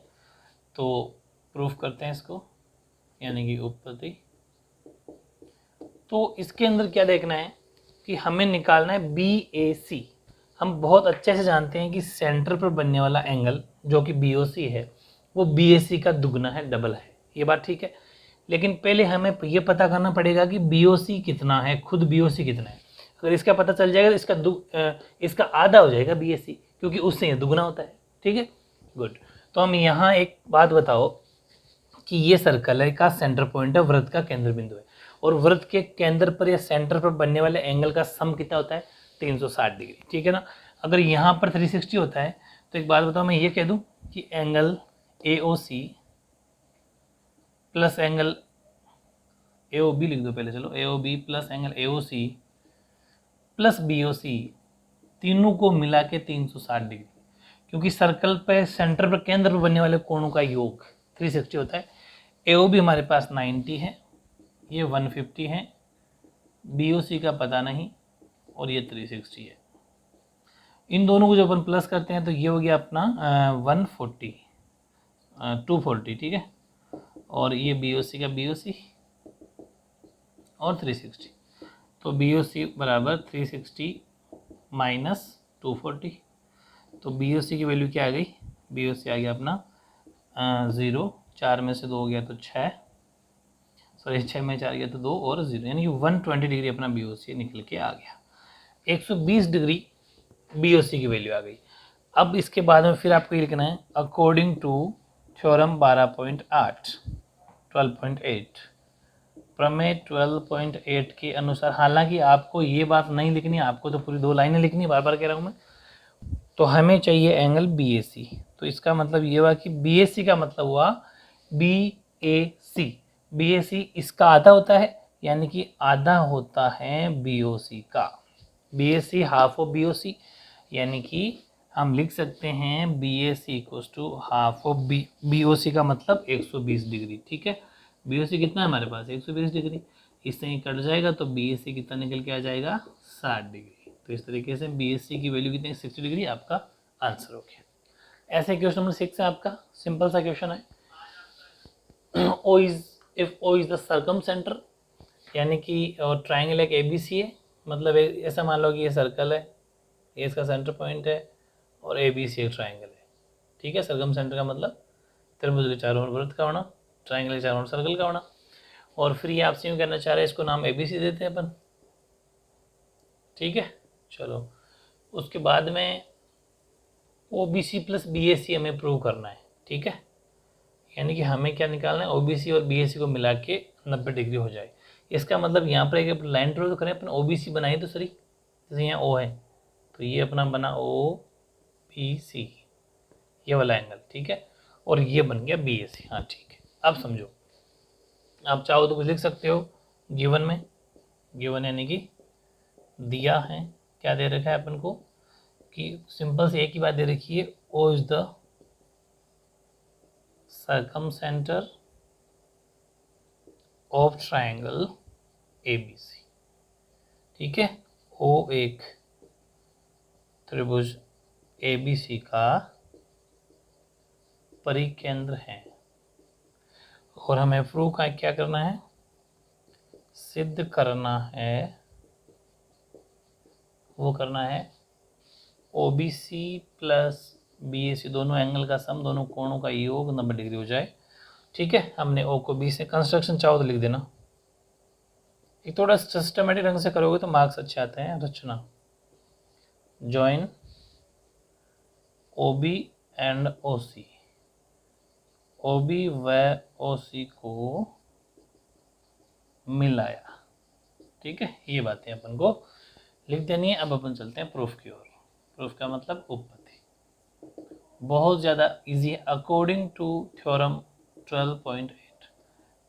तो प्रूफ करते हैं इसको, यानी कि उत्पत्ति। तो इसके अंदर क्या देखना है कि हमें निकालना है BAC। हम बहुत अच्छे से जानते हैं कि सेंटर पर बनने वाला एंगल जो कि BOC है वो BAC का दुगना है, डबल है, ये बात ठीक है। लेकिन पहले हमें ये पता करना पड़ेगा कि BOC कितना है, खुद BOC कितना है। अगर इसका पता चल जाएगा तो इसका आधा हो जाएगा BAC, क्योंकि उससे ये दुगना होता है, ठीक है, गुड। तो हम यहाँ एक बात बताओ कि ये सर्कल है का सेंटर पॉइंट है, वृत्त का केंद्र बिंदु है, और वृत्त के केंद्र पर या सेंटर पर बनने वाले एंगल का सम कितना होता है? 360 डिग्री, ठीक है ना। अगर यहाँ पर 360 होता है तो एक बात बताओ, मैं ये कह दूं कि angle AOC plus angle AOB लिख दो पहले, चलो AOB plus angle AOC plus BOC, तीनों को मिला के 360 डिग्री, क्योंकि सर्कल पे सेंटर पर केंद्र पर बनने वाले कोणों का योग 360 होता है। AOB हमारे पास 90 है, ये 150 है, BOC का पता नहीं, और ये 360 है। इन दोनों को जब अपन प्लस करते हैं तो ये हो गया अपना 140 240, ठीक है, और ये BOC का BOC और 360, तो BOC बराबर 360 माइनस 240, तो BOC की वैल्यू क्या आ गई? BOC आ गया अपना 0, 4 में से 2 हो गया तो 6, सॉरी 6 में 4 गया तो 2 और 0, यानी कि 120 डिग्री अपना BOC निकल के आ गया। 120 डिग्री BOC की वैल्यू आ गई। अब इसके बाद में फिर आपको ये लिखना है अकॉर्डिंग टू थ्योरम 12.8 प्रमेय 12.8 के अनुसार, हालांकि आपको ये बात नहीं लिखनी, आपको तो पूरी 2 लाइनें लिखनी, बार बार कह रहा हूँ मैं। तो हमें चाहिए एंगल BAC, तो इसका मतलब ये हुआ कि BAC का मतलब हुआ BAC इसका आधा होता है, यानी कि आधा होता है BOC का, BAC हाफ ऑफ BOC, यानी कि हम लिख सकते हैं BAC equals to half of BOC का मतलब 120 डिग्री, ठीक है। BOC कितना है हमारे पास? 120 डिग्री। इससे ही कट जाएगा तो बी एस सी कितना निकल के आ जाएगा 60 डिग्री। तो इस तरीके से बी एस सी की वैल्यू कितनी 60 डिग्री आपका आंसर हो गया। ऐसे क्वेश्चन नंबर 6 है आपका, सिंपल सा क्वेश्चन है। O is the circumcentre, यानी कि और ट्राइंगल एक ABC है, मतलब ऐसा मान लो कि ये सर्कल है, ये इसका सेंटर पॉइंट है और ABC एक ट्राइंगल है। ठीक है, सर्कम सेंटर का मतलब त्रिभुज के चारों ओर वृत्त का होना, ट्राइंगल के चारों ओर सर्कल का होना। और फिर ये आपसे यूँ कहना चाह रहे हैं, इसको नाम ABC देते हैं अपन। ठीक है, चलो उसके बाद में OBC प्लस BAC हमें प्रूव करना है। ठीक है, यानी कि हमें क्या निकालना है, OBC और BAC को मिला के 90 डिग्री हो जाए। इसका मतलब यहाँ पर एक लाइन ड्रॉ तो करें अपन, OBC बनाए तो सही, जैसे यहाँ O है तो ये अपना बना OBC, ये वाला एंगल। ठीक है, और ये बन गया BAC। हाँ ठीक है, अब समझो, आप चाहो तो कुछ लिख सकते हो गिवन में, गिवन यानी कि दिया है, क्या दे रखा है अपन को कि सिंपल से एक ही बात दे रखी है, O is the circum centre of triangle ABC। ठीक है, O एक त्रिभुज ABC का परिकेंद्र है और हमें प्रूव क्या करना है, सिद्ध करना है, वो करना है OBC प्लस BAC दोनों एंगल का सम, दोनों कोणों का योग 90 डिग्री हो जाए। ठीक है, हमने O को B से, कंस्ट्रक्शन चाहो तो लिख देना, एक थोड़ा सिस्टमेटिक ढंग से करोगे तो मार्क्स अच्छे आते हैं। रचना, join OB and OC, OB व OC को मिलाया। ठीक है, ये बातें अपन को लिख देनी है। अब अपन चलते हैं प्रूफ की ओर। प्रूफ का मतलब उत्पत्ति, बहुत ज़्यादा इजी है। अकॉर्डिंग टू थ्योरम 12.8,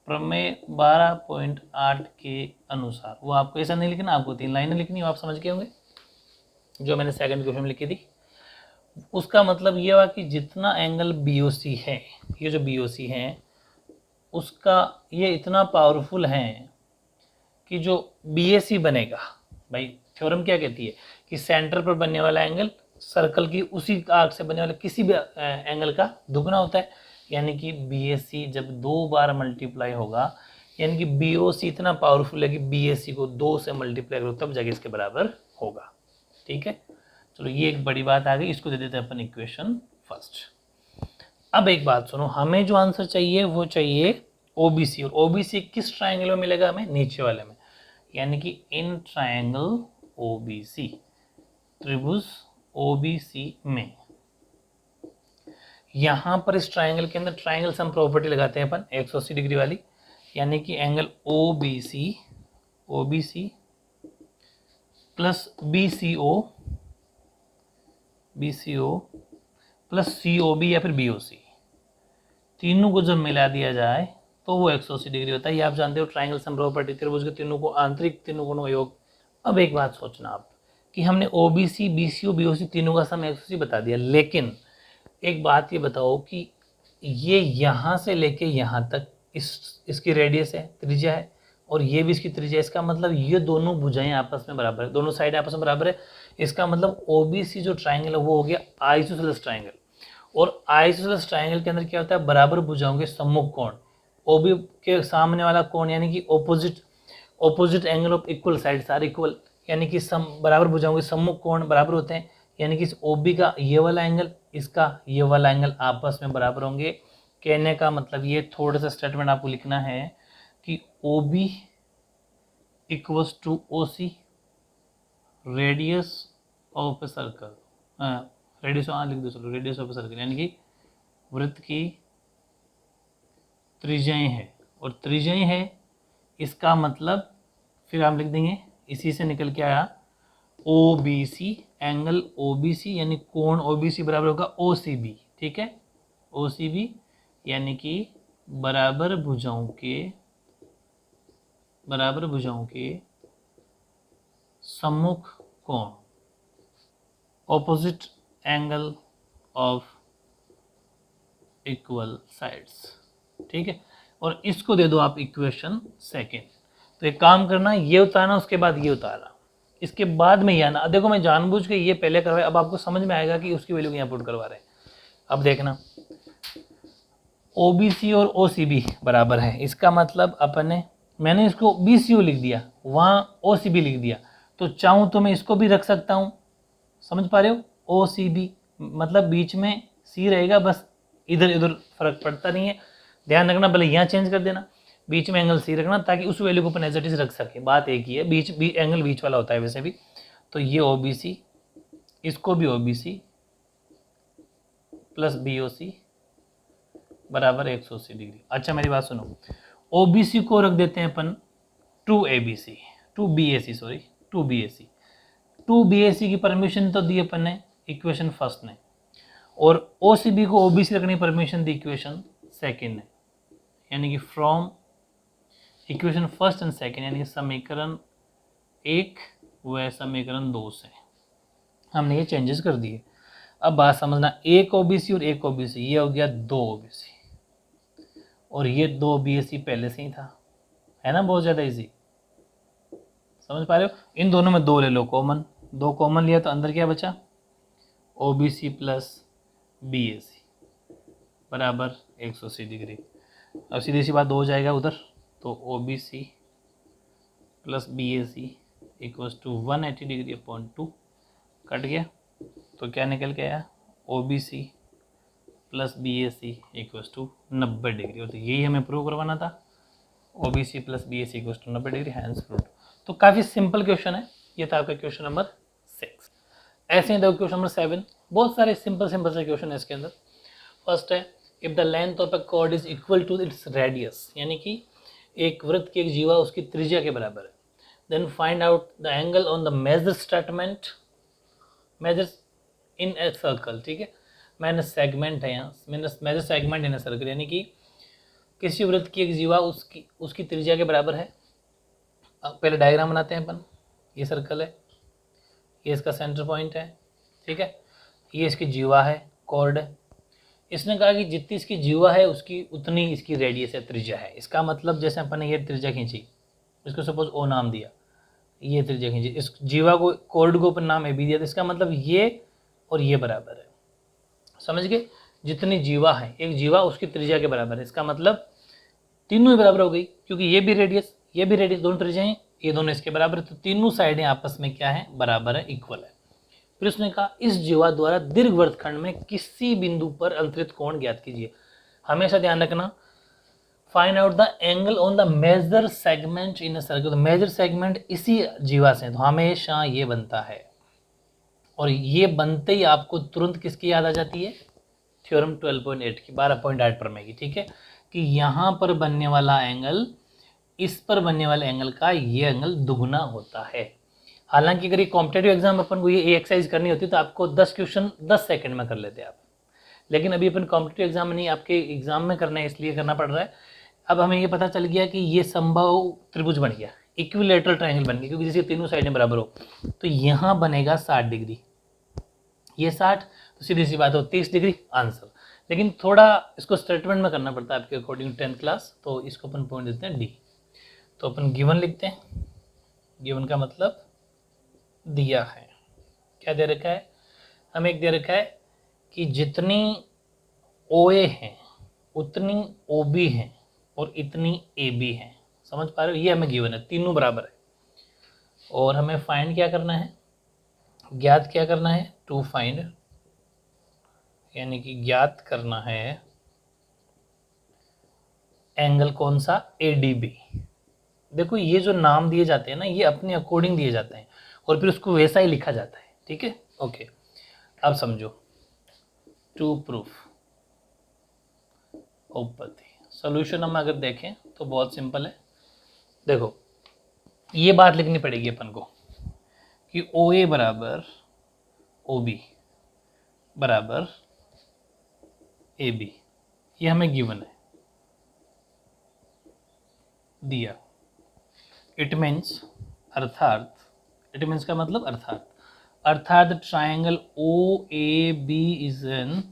प्रमेय 12.8 के अनुसार, वो आपको ऐसा नहीं लिखना, आपको 3 लाइनें लिखनी, आप समझ गए होंगे जो मैंने सेकंड क्वेश्चन में लिखी थी। उसका मतलब ये हुआ कि जितना एंगल BOC है, ये जो BOC है उसका ये इतना पावरफुल है कि जो BAC बनेगा, भाई थ्योरम क्या कहती है कि सेंटर पर बनने वाला एंगल सर्कल की उसी आर्क से बनने वाले किसी भी एंगल का दुगना होता है। यानी कि BAC जब 2 बार मल्टीप्लाई होगा, यानी कि BOC इतना पावरफुल है कि BAC को 2 से मल्टीप्लाई करो तब जाके इसके बराबर होगा। ठीक है, चलो ये एक बड़ी बात आ गई, इसको दे देते हैं अपन इक्वेशन फर्स्ट। अब एक बात सुनो, हमें जो आंसर चाहिए वो चाहिए OBC, और OBC किस ट्राइंगल में मिलेगा हमें, नीचे वाले में, यानी कि इन ट्राइंगल OBC, त्रिभुज OBC में। यहां पर इस ट्राइंगल के अंदर ट्राइंगल सम प्रॉपर्टी लगाते हैं अपन 180 डिग्री वाली, यानी कि angle OBC plus BCO plus COB या फिर BOC, तीनों को जब मिला दिया जाए तो वो 180 डिग्री होता है। ये आप जानते हो ट्राइंगल सम प्रॉपर्टी, त्रिभुज के तीनों को आंतरिक तीनों कोणों का योग। अब एक बात सोचना आप कि हमने OBC BCO BOC तीनों का सम 180 बता दिया, लेकिन एक बात ये बताओ कि ये यहाँ से लेके यहाँ तक इसकी रेडियस है, त्रिज्या है, और ये भी इसकी त्रिज्या है। इसका मतलब ये दोनों भुजाएं आपस में बराबर है, दोनों साइड आपस में बराबर है। इसका मतलब OBC जो ट्राइंगल है वो हो गया आइसोसेलेस ट्राइंगल, और आइसोसेलेस ट्राइंगल के अंदर क्या होता है, बराबर भुजाओं के सम्मुख कोण, OB के सामने वाला कोण यानी कि opposite angle of equal sides are equal, यानी कि बराबर भुजाओं के सम्मुख कोण बराबर होते हैं। यानी कि इस OB का ये वाला एंगल, इसका ये वाला एंगल आपस में बराबर होंगे। कहने का मतलब ये थोड़ा सा स्टेटमेंट आपको लिखना है कि OB equals to OC, radius of a circle, radius लिख दो, चलो रेडियस ऑफ ए सर्कल, यानी कि वृत्त की त्रिज्याएं है, और त्रिज्याएं है इसका मतलब फिर आप लिख देंगे, इसी से निकल के आया OBC, एंगल OBC यानी कोण OBC बराबर होगा OCB। ठीक है, OCB यानी कि बराबर भुजाओं के सम्मुख कोण, opposite angle of equal sides. ठीक है, और इसको दे दो आप इक्वेशन सेकेंड। तो एक काम करना, ये उतारना, उसके बाद ये उतारना, इसके बाद में ये आना। देखो मैं जानबूझ के ये पहले करवाया, अब आपको समझ में आएगा कि उसकी वैल्यू यहाँ पुट करवा रहे हैं। अब देखना OBC और OCB बराबर है, इसका मतलब मैंने इसको BCO लिख दिया, वहाँ OCB लिख दिया, तो चाहूँ तो मैं इसको भी रख सकता हूँ, समझ पा रहे हो। OCB मतलब बीच में C रहेगा, बस इधर उधर फर्क पड़ता नहीं है, ध्यान रखना। भले यहाँ चेंज कर देना, बीच में एंगल C रखना, ताकि उस वैल्यू को अपन एज इट इज रख सके। बात एक ही है, एंगल बीच वाला होता है वैसे भी। तो ये OBC, इसको भी OBC प्लस BOC बराबर 180 डिग्री। अच्छा मेरी बात सुनो, OBC को रख देते हैं अपन 2BAC की परमिशन तो दी अपन ने इक्वेशन फर्स्ट ने, और OCB को OBC रखने की परमिशन दी इक्वेशन सेकेंड ने, यानी कि from equation first and second, यानी कि समीकरण 1 व समीकरण 2 से हमने ये चेंजेस कर दिए। अब बात समझना, एक OBC और एक OBC, ये हो गया 2 OBC और ये 2 BAC पहले से ही था, है ना, बहुत ज़्यादा इजी, समझ पा रहे हो। इन दोनों में 2 ले लो कॉमन, 2 कॉमन लिया तो अंदर क्या बचा, OBC प्लस BAC बराबर 180 डिग्री। अब सीधी सी बात 2 हो जाएगा उधर, तो OBC plus BAC equals to 180 degree upon 2, cut गया। तो क्या निकल के आया, OBC plus BAC equals to 90 degree. तो यही हमें प्रूव करवाना था, OBC plus BAC equals to 90 degree, hence proved. तो काफ़ी सिंपल क्वेश्चन है, ये था आपका क्वेश्चन नंबर 6। ऐसे ही देखो क्वेश्चन नंबर 7, बहुत सारे सिंपल से क्वेश्चन है इसके अंदर। फर्स्ट है, if the length of a chord is equal to its radius, यानी कि एक वृत्त की एक जीवा उसकी त्रिज्या के बराबर है, then find out the angle on the major statement, measures in a circle. ठीक है, मैंने सेगमेंट है यहाँ, मैंने major segment in a circle, यानी कि किसी वृत्त की एक जीवा उसकी त्रिज्या के बराबर है। अब पहले डायग्राम बनाते हैं अपन, ये सर्कल है, ये इसका सेंटर पॉइंट है, ठीक है, ये इसकी जीवा है, कॉर्ड है। इसने कहा कि जितनी इसकी जीवा है उसकी उतनी इसकी रेडियस है, त्रिज्या है। इसका मतलब जैसे अपन ने ये त्रिज्या खींची, इसको सपोज O नाम दिया, ये त्रिज्या खींची, इस जीवा को, कॉर्ड को अपन नाम AB दिया, तो इसका मतलब ये और ये बराबर है, समझ गए। जितनी जीवा है, एक जीवा उसकी त्रिज्या के बराबर है, इसका मतलब तीनों ही बराबर हो गई, क्योंकि ये भी रेडियस दोनों त्रिज्या हैं, ये दोनों इसके बराबर है, तो तीनों साइडें आपस में क्या है, बराबर है, इक्वल है। फिर उसने कहा इस जीवा द्वारा दीर्घ वृत्तखंड में किसी बिंदु पर अंतरित कोण ज्ञात कीजिए। हमेशा ध्यान रखना, find out the angle on the major segment in a circle. Major segment इसी जीवा से, तो हमेशा ये बनता है, और ये बनते ही आपको तुरंत किसकी याद आ जाती है, थ्योरम 12.8 की, 12.8 प्रमेय की, ठीक है, कि यहाँ पर बनने वाला एंगल इस पर बनने वाले एंगल का ये एंगल दुगुना होता है। हालांकि अगर ये कॉम्पिटेटिव एग्जाम अपन को ये एक्सरसाइज करनी होती तो आपको 10 क्वेश्चन 10 सेकंड में कर लेते आप, लेकिन अभी अपन कॉम्पिटेटिव एग्जाम में नहीं, आपके एग्जाम में करना है, इसलिए करना पड़ रहा है। अब हमें ये पता चल गया कि ये संभव त्रिभुज बन गया, इक्विलेटरल ट्रायंगल बन गया, क्योंकि जैसे तीनों साइडें बराबर हो, तो यहाँ बनेगा 60 डिग्री, ये 60, तो सीधी सी बात हो 30 डिग्री आंसर। लेकिन थोड़ा इसको स्टेटमेंट में करना पड़ता है आपके अकॉर्डिंग 10th क्लास, तो इसको अपन पॉइंट देते हैं D। तो अपन गिवन लिखते हैं, गिवन का मतलब दिया है, क्या दे रखा है, हमें एक दे रखा है कि जितनी OA है उतनी OB है और इतनी AB है, समझ पा रहे हो, ये हमें गिवन है, तीनों बराबर है। और हमें फाइंड क्या करना है, ज्ञात क्या करना है, टू फाइंड, यानी कि ज्ञात करना है एंगल कौन सा, ADB। देखो ये जो नाम दिए जाते हैं ना, ये अपने अकॉर्डिंग दिए जाते हैं और फिर उसको वैसा ही लिखा जाता है, ठीक है, ओके। अब समझो, टू प्रूफ उपपत्ति, सोल्यूशन हम अगर देखें तो बहुत सिंपल है। देखो ये बात लिखनी पड़ेगी अपन को कि OA बराबर OB बराबर AB, ये हमें गिवन है, दिया। इट मीन्स अर्थात, इट मीन्स का मतलब अर्थात triangle OAB is an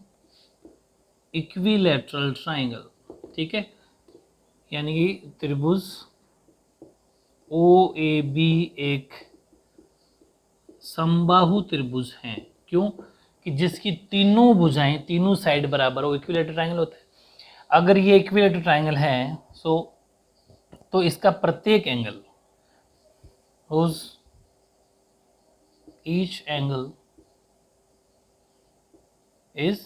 equilateral triangle, ठीक है, यानी कि त्रिभुज ओ ए बी एक समबाहु त्रिभुज हैं। क्यों? कि जिसकी तीनों भुजाएं, तीनों साइड बराबर हो, इक्विलेटरल ट्रायंगल होता है। अगर ये इक्विलेटरल ट्रायंगल है तो इसका प्रत्येक angle, whose each angle is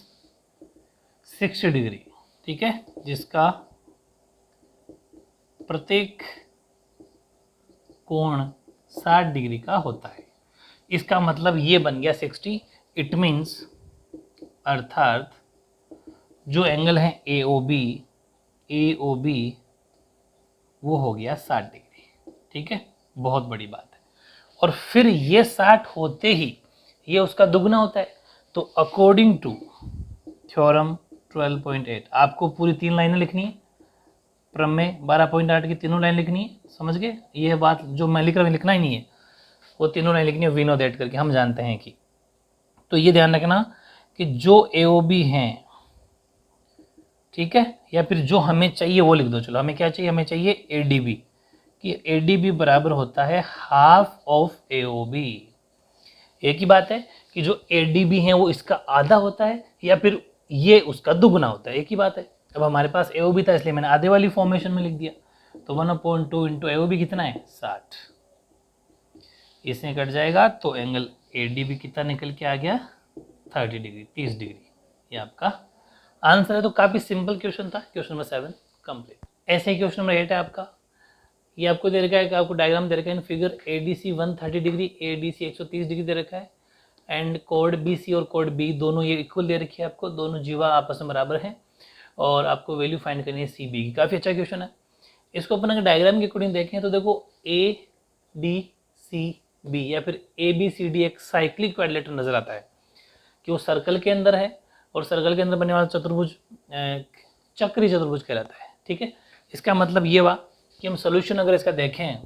60 degree, ठीक है, जिसका प्रत्येक कोण 60 डिग्री का होता है। इसका मतलब ये बन गया 60। इट मीन्स अर्थात जो एंगल है ए ओ बी वो हो गया 60 डिग्री, ठीक है, बहुत बड़ी बात है। और फिर ये 60 होते ही ये उसका दुगना होता है। तो अकॉर्डिंग टू थ्योरम 12.8 आपको पूरी 3 लाइनें लिखनी है, प्रमेय 12.8 की तीनों लाइन लिखनी है। समझ गए? ये बात जो मैं लिख रहा हूँ लिखना ही नहीं है, वो तीनों लाइन लिखनी है वी नो दैट करके, हम जानते हैं कि। तो ये ध्यान रखना कि जो AOB हैं, ठीक है, या फिर जो हमें चाहिए वो लिख दो। चलो हमें क्या चाहिए? हमें चाहिए ADB, कि ADB बराबर होता है हाफ ऑफ AOB। एक ही बात है कि जो ADB है वो इसका आधा होता है या फिर ये उसका दुगना होता है, एक ही बात है। अब हमारे पास AOB था इसलिए मैंने आधे वाली फॉर्मेशन में लिख दिया। तो 1/2 इंटू AOB कितना है? 60। इसमें कट जाएगा तो एंगल ADB कितना निकल के आ गया? 30 डिग्री, 30 डिग्री। ये आपका आंसर है। तो काफ़ी सिंपल क्वेश्चन था, क्वेश्चन नंबर 7 कंप्लीट। ऐसे ही क्वेश्चन नंबर 8 है आपका। ये आपको दे रखा है कि आपको डायग्राम दे रखा है in figure ADC 130 degree, ADC 130 degree दे रखा है, एंड कोड BC और कोड B दोनों ये इक्वल दे रखी है आपको, दोनों जीवा आपस में बराबर हैं, और आपको वैल्यू फाइंड करनी है CB की। काफ़ी अच्छा क्वेश्चन है। इसको अपन अगर डायग्राम के अकॉर्डिंग देखें तो देखो ADCB या फिर ABCD एक साइक्लिक क्वाड्रिलेटर नजर आता है कि वो सर्कल के अंदर है, और सर्कल के अंदर बनने वाला चतुर्भुज चक्रीय चतुर्भुज कहलाता है, ठीक है। इसका मतलब ये हुआ कि हम सोल्यूशन अगर इसका देखें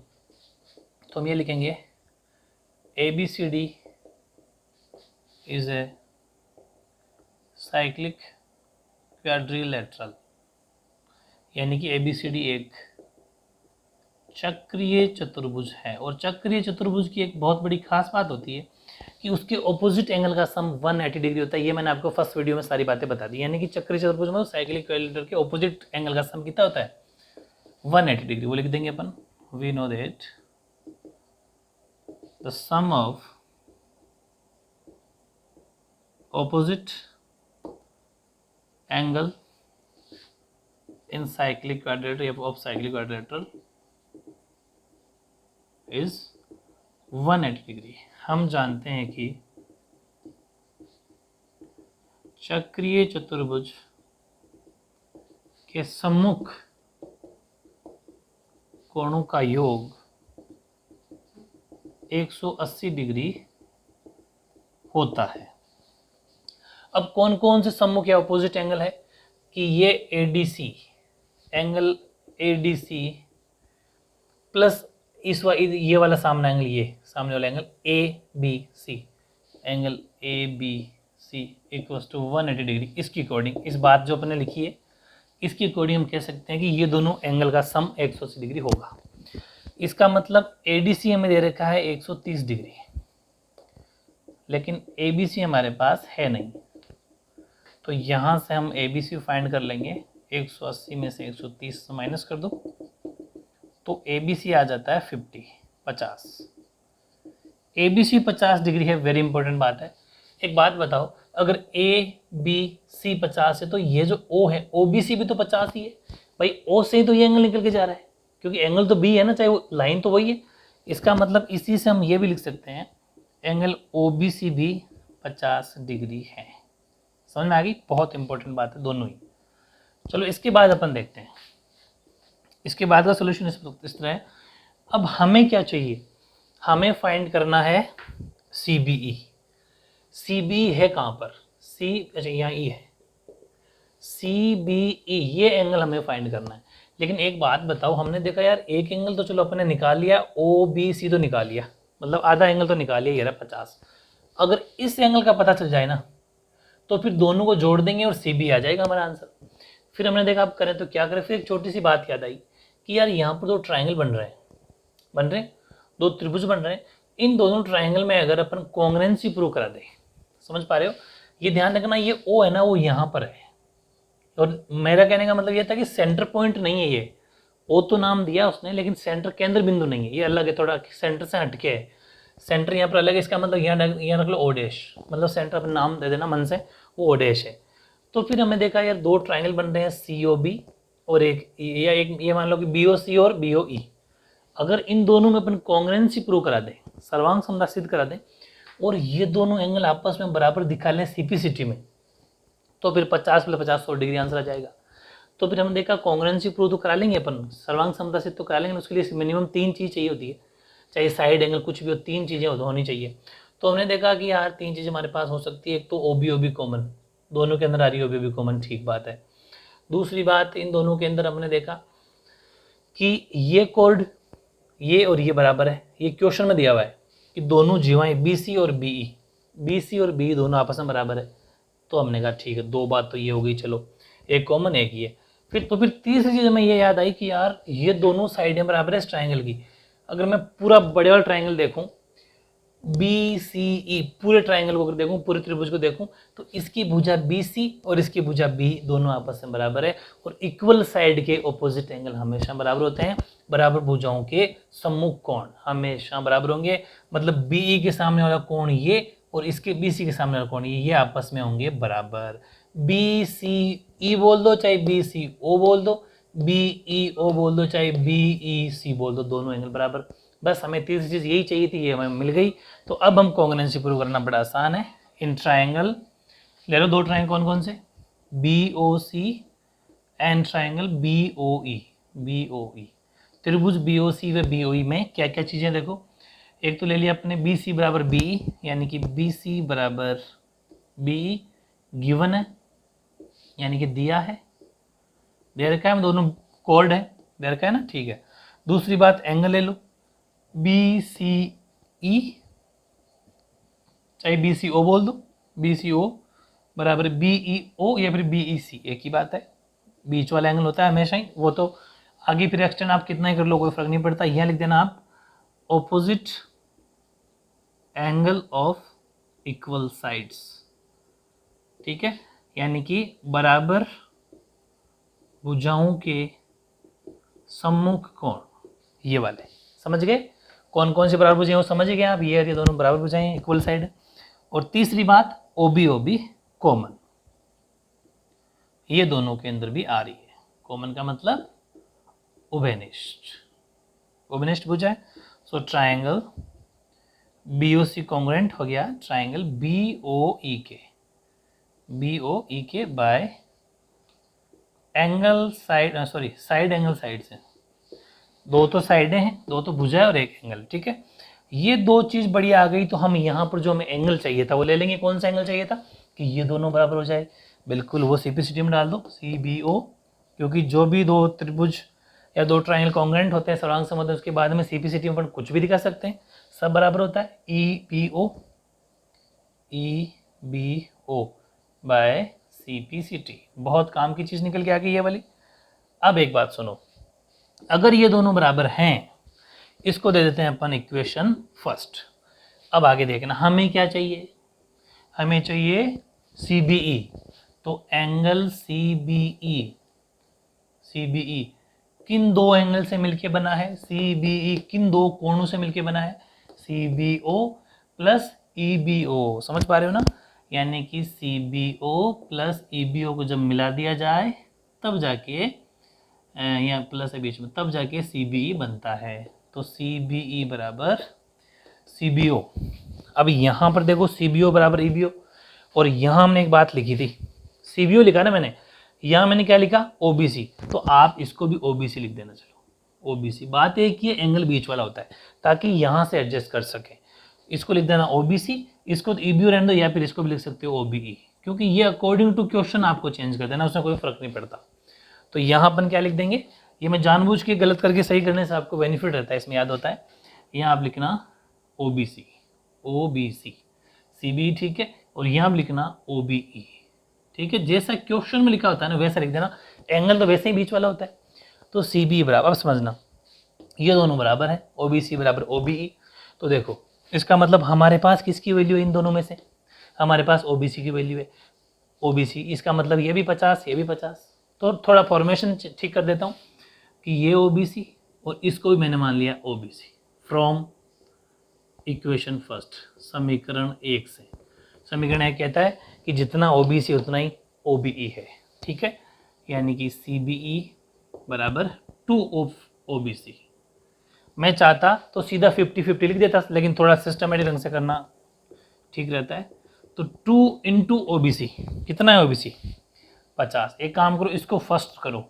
तो हम ये लिखेंगे ABCD is a cyclic quadrilateral, यानी कि ABCD एक चक्रीय चतुर्भुज है। और चक्रीय चतुर्भुज की एक बहुत बड़ी खास बात होती है कि उसके ऑपोजिट एंगल का सम 180 डिग्री होता है। ये मैंने आपको फर्स्ट वीडियो में सारी बातें बता दी। यानी कि चक्रीय चतुर्भुज में साइक्लिक क्वाड्रिलेटरल के ऑपोजिट एंगल का सम कितना होता है? 180 डिग्री। वो लिख देंगे अपन, we know that the sum of opposite angle in cyclic quadrilateral या of cyclic quadrilateral is 180 degree. हम जानते हैं कि चक्रीय चतुर्भुज के सम्मुख कोणों का योग 180 डिग्री होता है। अब कौन कौन से सम्मुख या अपोजिट एंगल है? कि ये ADC एंगल, ADC प्लस ये वाला सामने एंगल, ये सामने वाला angle ABC, angle ABC equals to 180 degree. इसकी अकॉर्डिंग, इस बात जो अपने लिखी है इसकी अकॉर्डिंग हम कह सकते हैं कि ये दोनों एंगल का सम 180 डिग्री होगा। इसका मतलब ADC हमें दे रखा है 130 डिग्री, लेकिन ABC हमारे पास है नहीं। तो यहाँ से हम ABC फाइंड कर लेंगे, 180 में से 130 माइनस कर दो तो ABC आ जाता है 50। ABC 50 डिग्री है। वेरी इंपॉर्टेंट बात है। एक बात बताओ, अगर ABC 50 है तो ये जो O है OBC भी तो 50 ही है भाई। O से ही तो ये एंगल निकल के जा रहा है, क्योंकि एंगल तो B है ना, चाहे वो लाइन तो वही है। इसका मतलब इसी से हम ये भी लिख सकते हैं एंगल OBC भी 50 डिग्री है। समझ में आ गई? बहुत इंपॉर्टेंट बात है दोनों ही। चलो इसके बाद अपन देखते हैं, इसके बाद का सोल्यूशन इस तरह है। अब हमें क्या चाहिए? हमें फाइंड करना है CBE। CBE है कहाँ पर? अच्छा यहाँ E है। CBE ये एंगल हमें फाइंड करना है। लेकिन एक बात बताओ, हमने देखा यार एक एंगल तो चलो अपने निकाल लिया, OBC तो निकाल लिया, मतलब आधा एंगल तो निकाल लिया, ये रहा 50। अगर इस एंगल का पता चल जाए ना तो फिर दोनों को जोड़ देंगे और CB आ जाएगा हमारा आंसर। फिर हमने देखा अब करें तो क्या करें, फिर एक छोटी सी बात याद आई कि यार यहाँ पर दो ट्राइंगल बन रहे हैं, बन रहे, दो त्रिभुज बन रहे हैं। इन दोनों ट्राइंगल में अगर अपन कॉन्ग्रेंसी प्रूव करा दें, समझ पा रहे हो, ये ध्यान रखना, ये ओ है ना वो यहाँ पर है, और मेरा कहने का मतलब ये था कि सेंटर पॉइंट नहीं है ये, ओ तो नाम दिया उसने लेकिन सेंटर केंद्र बिंदु नहीं है, ये अलग है, थोड़ा सेंटर से हटके है, सेंटर यहाँ पर अलग है, इसका मतलब यहाँ रख लो ओ डैश, मतलब सेंटर अपन नाम दे देना मन से, वो ओ डैश है। तो फिर हमें देखा यार दो ट्राइंगल बन रहे हैं सी ओ बी और एक ये मान लो कि बी ओ सी और बी ओ ई। अगर इन दोनों में अपन कॉन्ग्रेंसी प्रूव करा दें, सर्वांग समता सिद्ध करा दें, और ये दोनों एंगल आपस में बराबर दिखा लें सीपीसीटी में, तो फिर 50 + 50 100 डिग्री आंसर आ जाएगा। तो फिर हमने देखा कॉन्ग्रेंसी प्रूव तो करा लेंगे अपन, सर्वांग समता सिद्ध तो करा लेंगे, उसके लिए मिनिमम 3 चीज़ चाहिए होती है, चाहे साइड एंगल कुछ भी हो, 3 चीज़ें होनी चाहिए। तो हमने देखा कि यार 3 चीज़ें हमारे पास हो सकती है, एक तो ओ बी कॉमन, दोनों के अंदर आ रही है ओ बी कॉमन, ठीक बात है। दूसरी बात, इन दोनों के अंदर हमने देखा कि ये कोड ये और ये बराबर है, ये क्वेश्चन में दिया हुआ है कि दोनों जीवाएं बी सी और बी बी दोनों आपस में बराबर है। तो हमने कहा ठीक है, 2 बात तो ये हो गई, चलो एक कॉमन एक ये। फिर तीसरी चीज़ हमें ये याद आई कि यार ये दोनों साइडें बराबर है इस ट्राइंगल की। अगर मैं पूरा बड़े वाला ट्राइंगल देखूं, बी सी ई, पूरे ट्राइंगल को अगर देखूं, पूरे त्रिभुज को देखूं, तो इसकी भुजा बी सी और इसकी भुजा बी दोनों आपस में बराबर है, और इक्वल साइड के ऑपोजिट एंगल हमेशा बराबर होते हैं, बराबर भुजाओं के सम्मुख कोण हमेशा बराबर होंगे। मतलब बी ई के सामने वाला कोण ये और इसके बी सी के सामने वाला कोण ये आपस में होंगे बराबर। बी सी ई बोल दो चाहे बी सी ओ बोल दो, बी ई ओ बोल दो चाहे बी ई सी बोल दो, दोनों एंगल बराबर। बस हमें तीसरी चीज़ यही चाहिए थी, ये हमें मिल गई। तो अब हम कॉन्ग्रेंसी प्रूव करना बड़ा आसान है। इन ट्राइंगल ले लो, दो ट्राइंगल कौन कौन से, B O C and triangle B O E. त्रिभुज बी ओ सी व बी ओ ई में क्या क्या चीज़ें देखो, एक तो ले लिया अपने बी सी बराबर बी, यानी कि बी सी बराबर बी गिवन है, यानी कि दिया है, दे रखा है, दोनों कोड है, दे रखा है ना, ठीक है। दूसरी बात, एंगल ले लो, बी सी ई चाहे बी सी ओ बोल दो, बी सी ओ बराबर बी ई ओ या फिर बी ई सी, एक ही बात है, बीच वाला एंगल होता है हमेशा ही, वो तो आगे फिर एक्सटेंड आप कितना ही कर लो कोई फर्क नहीं पड़ता। यहाँ लिख देना आप opposite angle of equal sides, ठीक है, यानी कि बराबर भुजाओं के सम्मुख कोण, ये वाले समझ गए, कौन कौन से बराबर भुजाएं वो समझ गए आप, ये दोनों बराबर भुजाएं इक्वल साइड। और तीसरी बात, ओ बी कॉमन, ये दोनों के अंदर भी आ रही है, कॉमन का मतलब उभयनिष्ठ भुजा है। So triangle B O C congruent हो गया ट्राइंगल बी ओ ई के by angle side, sorry side angle side से, दो तो साइडें हैं, दो तो भुजा है और एक एंगल, ठीक है। ये दो चीज़ बड़ी आ गई, तो हम यहाँ पर जो हमें एंगल चाहिए था वो ले लेंगे। कौन सा एंगल चाहिए था कि ये दोनों बराबर हो जाए, बिल्कुल वो सीपीसीटी में डाल दो सी बी ओ, क्योंकि जो भी दो त्रिभुज या दो ट्राइंगल कॉन्ग्रेंट होते हैं सर्वांग समद्र, उसके बाद में सीपीसीटी में कुछ भी दिखा सकते हैं, सब बराबर होता है, E B O by CPCT. बहुत काम की चीज़ निकल के आ गई ये वाली। अब एक बात सुनो, अगर ये दोनों बराबर हैं, इसको दे देते हैं अपन इक्वेशन फर्स्ट। अब आगे देखना हमें क्या चाहिए, हमें चाहिए सी बी ई, तो एंगल सी बी ई किन दो एंगल से मिलके बना है, सी बी ई किन दो कोणों से मिलके बना है, C B O plus E B O, समझ पा रहे हो ना, यानी कि C B O plus E B O को जब मिला दिया जाए तब जाके यहाँ प्लस है बीच में, तब जाके सी बी ई बनता है। तो सी बी ई बराबर सी बी ओ। अब यहाँ पर देखो सी बी ओ बराबर ई बी ओ, और यहाँ हमने एक बात लिखी थी, सी बी ओ लिखा ना मैंने, यहाँ मैंने क्या लिखा ओ बी सी, तो आप इसको भी ओ बी सी लिख देना। चलो ओ बी सी, बात एक ही है, एंगल बीच वाला होता है ताकि यहाँ से एडजस्ट कर सके, इसको लिख देना ओ बी सी, इसको तो ई बी ओ रहने दो, या फिर इसको भी लिख सकते हो ओ बी ई, क्योंकि ये अकॉर्डिंग टू क्वेश्चन आपको चेंज कर देना, उसमें कोई फर्क नहीं पड़ता। तो यहाँ अपन क्या लिख देंगे, ये मैं जानबूझ के गलत करके सही करने से आपको बेनिफिट रहता है, इसमें याद होता है। यहाँ आप लिखना O B C C B, ठीक है, और यहाँ आप लिखना ओ बी ई, ठीक है, जैसा क्वेश्चन में लिखा होता है ना वैसा लिख देना, एंगल तो वैसे ही बीच वाला होता है। तो सी बी बराबर, अब समझना, ये दोनों बराबर है, OBC बराबर OBE। तो देखो इसका मतलब हमारे पास किसकी वैल्यू है इन दोनों में से, हमारे पास OBC की वैल्यू है। OBC इसका मतलब ये भी 50, ये भी 50। तो थोड़ा फॉर्मेशन ठीक कर देता हूँ कि ये OBC और इसको भी मैंने मान लिया OBC फ्रॉम इक्वेशन फर्स्ट, समीकरण 1 से। समीकरण 1 कहता है कि जितना OBC उतना ही OBE है, ठीक है। यानी कि CBE बराबर 2 OBC। मैं चाहता तो सीधा 50-50 लिख देता, लेकिन थोड़ा सिस्टमेटिक ढंग से करना ठीक रहता है। तो 2 इंटू OBC कितना है OBC 50। एक काम करो, इसको फर्स्ट करो,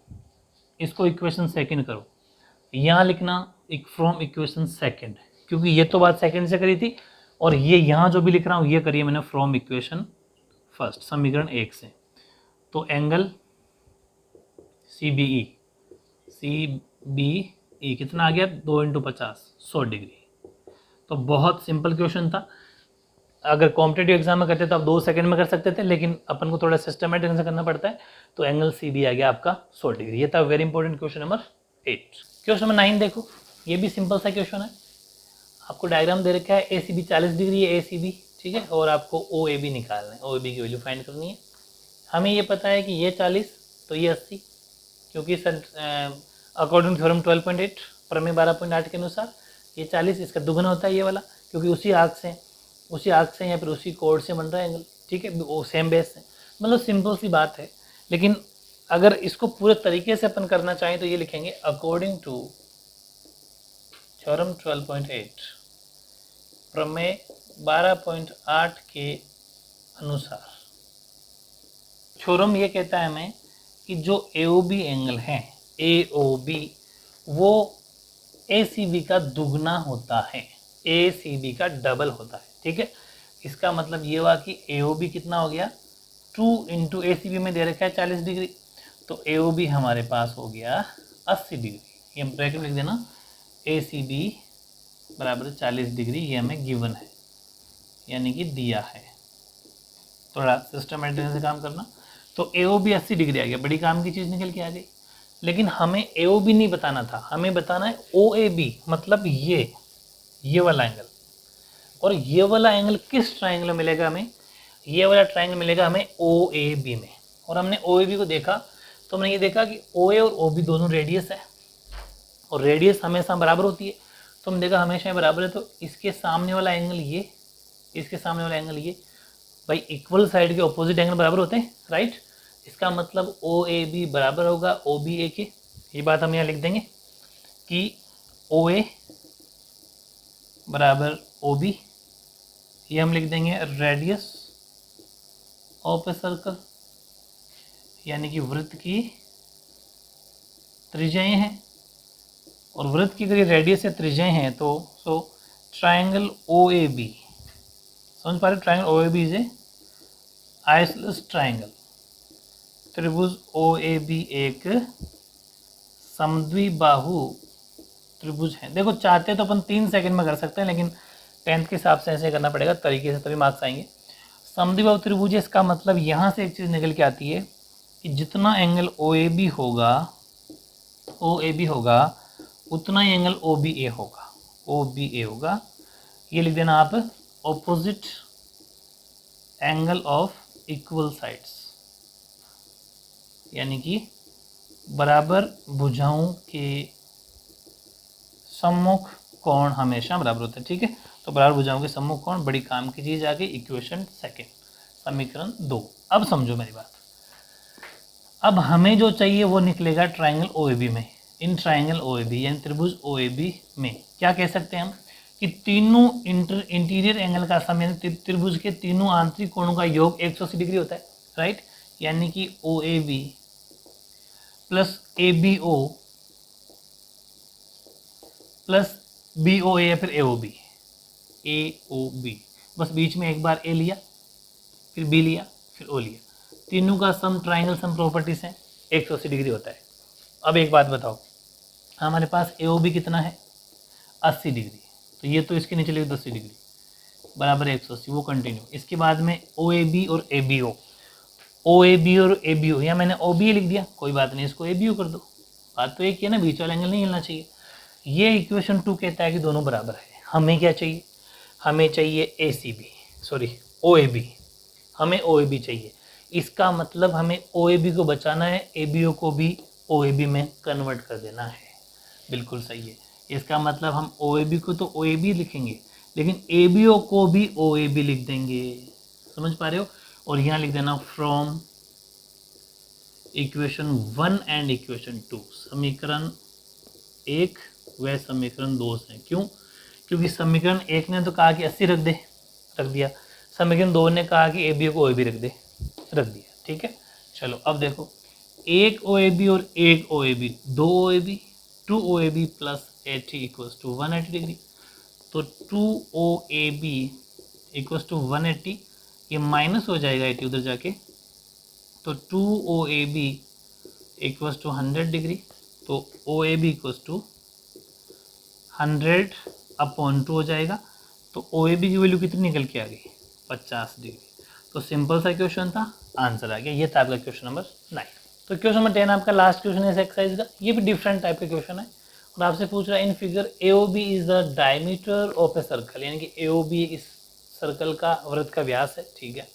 इसको इक्वेशन सेकंड करो, यहाँ लिखना एक फ्रॉम इक्वेशन सेकंड, क्योंकि ये तो बात सेकंड से करी थी, और ये यहाँ जो भी लिख रहा हूँ ये करिए मैंने फ्रॉम इक्वेशन फर्स्ट, समीकरण 1 से। तो एंगल CBE कितना आ गया 2 इंटू 50, 100 डिग्री। तो बहुत सिंपल क्वेश्चन था। अगर कॉम्पिटेटिव एग्जाम में करते तो आप 2 सेकंड में कर सकते थे, लेकिन अपन को थोड़ा सिस्टमेटिक से करना पड़ता है। तो एंगल CB आ गया आपका 100 डिग्री। ये था very important question number 8। Question number 9 देखो, ये भी सिंपल सा क्वेश्चन है। आपको डायग्राम दे रखा है, ACB 40 डिग्री है, ACB, ठीक है, और आपको OAB निकालना है, OAB की वैल्यू फाइंड करनी है। हमें ये पता है कि ये 40 तो ये 80, क्योंकि अकॉर्डिंग टू थ्योरम 12.8 प्रमेय 12.8 के अनुसार ये 40 इसका दुगना होता है ये वाला, क्योंकि उसी आर्क से या फिर उसी कोड से बन रहा है एंगल, ठीक है, वो सेम बेस से। मतलब सिंपल सी बात है। लेकिन अगर इसको पूरे तरीके से अपन करना चाहें तो ये लिखेंगे अकॉर्डिंग टू थ्योरम 12.8 प्रमेय 12.8 के अनुसार। थ्योरम ये कहता है हमें कि जो AOB एंगल है, AOB, वो ACB का दुगना होता है, ACB का डबल होता है, ठीक है। इसका मतलब ये हुआ कि AOB कितना हो गया 2 इंटू ACB में दे रखा है 40 डिग्री, तो AOB हमारे पास हो गया 80 डिग्री। ये ब्रैकेट लिख देना, ACB बराबर 40 डिग्री, ये हमें गिवन है, यानी कि दिया है। थोड़ा सिस्टमेटिक से काम करना। तो AOB 80 डिग्री आ गया, बड़ी काम की चीज़ निकल के आ गई। लेकिन हमें AOB नहीं बताना था, हमें बताना है OAB, मतलब ये वाला एंगल। और ये वाला एंगल किस ट्राइंगल में मिलेगा हमें, ये वाला ट्राइंगल मिलेगा हमें OAB में। और हमने OAB को देखा तो हमने ये देखा कि OA और OB दोनों रेडियस है, और रेडियस हमेशा बराबर होती है। तो हम देखा हमेशा बराबर है, तो इसके सामने वाला एंगल ये, इसके सामने वाला एंगल ये, भाई इक्वल साइड के ऑपोजिट एंगल बराबर होते हैं, राइट। इसका मतलब OAB बराबर होगा OBA के। ये बात हम यहाँ लिख देंगे कि OA बराबर OB, ये हम लिख देंगे रेडियस ऑफ ए सर्कल, यानी कि वृत्त की त्रिज्याएं हैं। और वृत्त की अगर रेडियस या त्रिज्याएं हैं तो ट्राइंगल OAB, समझ पा रहे, triangle OAB is a isosceles triangle. त्रिभुज OAB एक समद्विबाहु त्रिभुज है। देखो चाहते तो अपन 3 सेकंड में कर सकते हैं, लेकिन 10th के हिसाब से ऐसे करना पड़ेगा तरीके से, तभी मार्क्स आएंगे। समद्विबाहु त्रिभुज, इसका मतलब यहाँ से एक चीज़ निकल के आती है कि जितना एंगल OAB होगा उतना ही एंगल OBA होगा। ये लिख देना आप, opposite angle of equal sides, यानी कि बराबर भुजाओं के सम्मुख कोण हमेशा बराबर होता है, ठीक है। तो बराबर भुजाओं के सम्मुख कोण, बड़ी काम की चीज आ गई, इक्वेशन सेकंड, समीकरण 2। अब समझो मेरी बात, अब हमें जो चाहिए वो निकलेगा ट्राइंगल OAB में। इन ट्राइंगल OAB यानी त्रिभुज OAB में क्या कह सकते हैं हम कि तीनों इंटीरियर एंगल का सम, यानी त्रिभुज के तीनों आंतरिक कोणों का योग 180 डिग्री होता है, राइट। यानी कि OAB plus ABO plus BOA या फिर AOB, बस बीच में एक बार A लिया, फिर B लिया, फिर O लिया, तीनों का सम ट्राइंगल सम प्रॉपर्टी से 180 डिग्री होता है। अब एक बात बताओ, हमारे पास AOB कितना है 80 डिग्री, तो ये तो इसके नीचे लिख 80 डिग्री बराबर 180, वो कंटिन्यू। इसके बाद में OAB और ABO, या मैंने OBA लिख दिया, कोई बात नहीं, इसको ABO कर दो, बात तो एक ही है ना, बीच वाला एंगल नहीं हिलना चाहिए। ये इक्वेशन 2 कहता है कि दोनों बराबर है। हमें क्या चाहिए? हमें चाहिए OAB, हमें OAB चाहिए। इसका मतलब हमें OAB को बचाना है, ABO को भी OAB में कन्वर्ट कर देना है। बिल्कुल सही है। इसका मतलब हम OAB को तो OAB लिखेंगे, लेकिन ABO को भी OAB लिख देंगे। समझ पा रहे हो? और यहाँ लिख देना फ्रॉम इक्वेशन 1 एंड इक्वेशन 2, समीकरण 1 व समीकरण 2 से। क्यों? क्योंकि समीकरण 1 ने तो कहा कि 80 रख दिया। समीकरण 2 ने कहा कि ABO को OAB रख दिया। ठीक है, चलो अब देखो, एक OAB और एक OAB, 2 OAB, 2 OAB plus 80 equals to 180 degree. तो 2 OAB इक्वल्स टू 180, ये माइनस हो जाएगा 80 उधर जाके, तो 2 OAB इक्वल्स टू 100 डिग्री। तो OAB इक्वल्स टू 100/2 हो जाएगा। तो OAB की वैल्यू कितनी निकल के आ गई? 50 डिग्री। तो सिंपल सा क्वेश्चन था, आंसर आ गया। ये था आपका क्वेश्चन नंबर 9। तो क्वेश्चन नंबर 10 आपका लास्ट क्वेश्चन है इस एक्सरसाइज का। ये भी डिफरेंट टाइप का क्वेश्चन है और आपसे पूछ रहा है in figure AOB is the diameter of a circle, यानी कि AOB इस सर्कल का, वृत्त का व्यास है। ठीक है।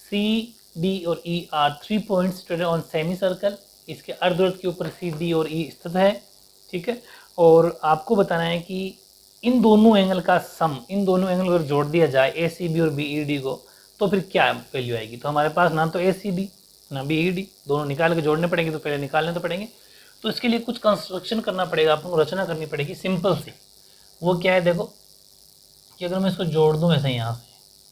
CD और E are 3 points situated on semi circle, इसके अर्धवृत्त के ऊपर CD और E स्थित है। ठीक है। और आपको बताना है कि इन दोनों एंगल का सम, इन दोनों एंगल अगर जोड़ दिया जाए ACB और BED को, तो फिर क्या वैल्यू आएगी? तो हमारे पास ना तो ACB ना BED, दोनों निकाल के जोड़ने पड़ेंगे, तो पहले निकालने तो पड़ेंगे। तो इसके लिए कुछ कंस्ट्रक्शन करना पड़ेगा, आपको रचना करनी पड़ेगी सिंपल सी। वो क्या है? देखो कि अगर मैं इसको जोड़ दूँ ऐसे यहाँ से,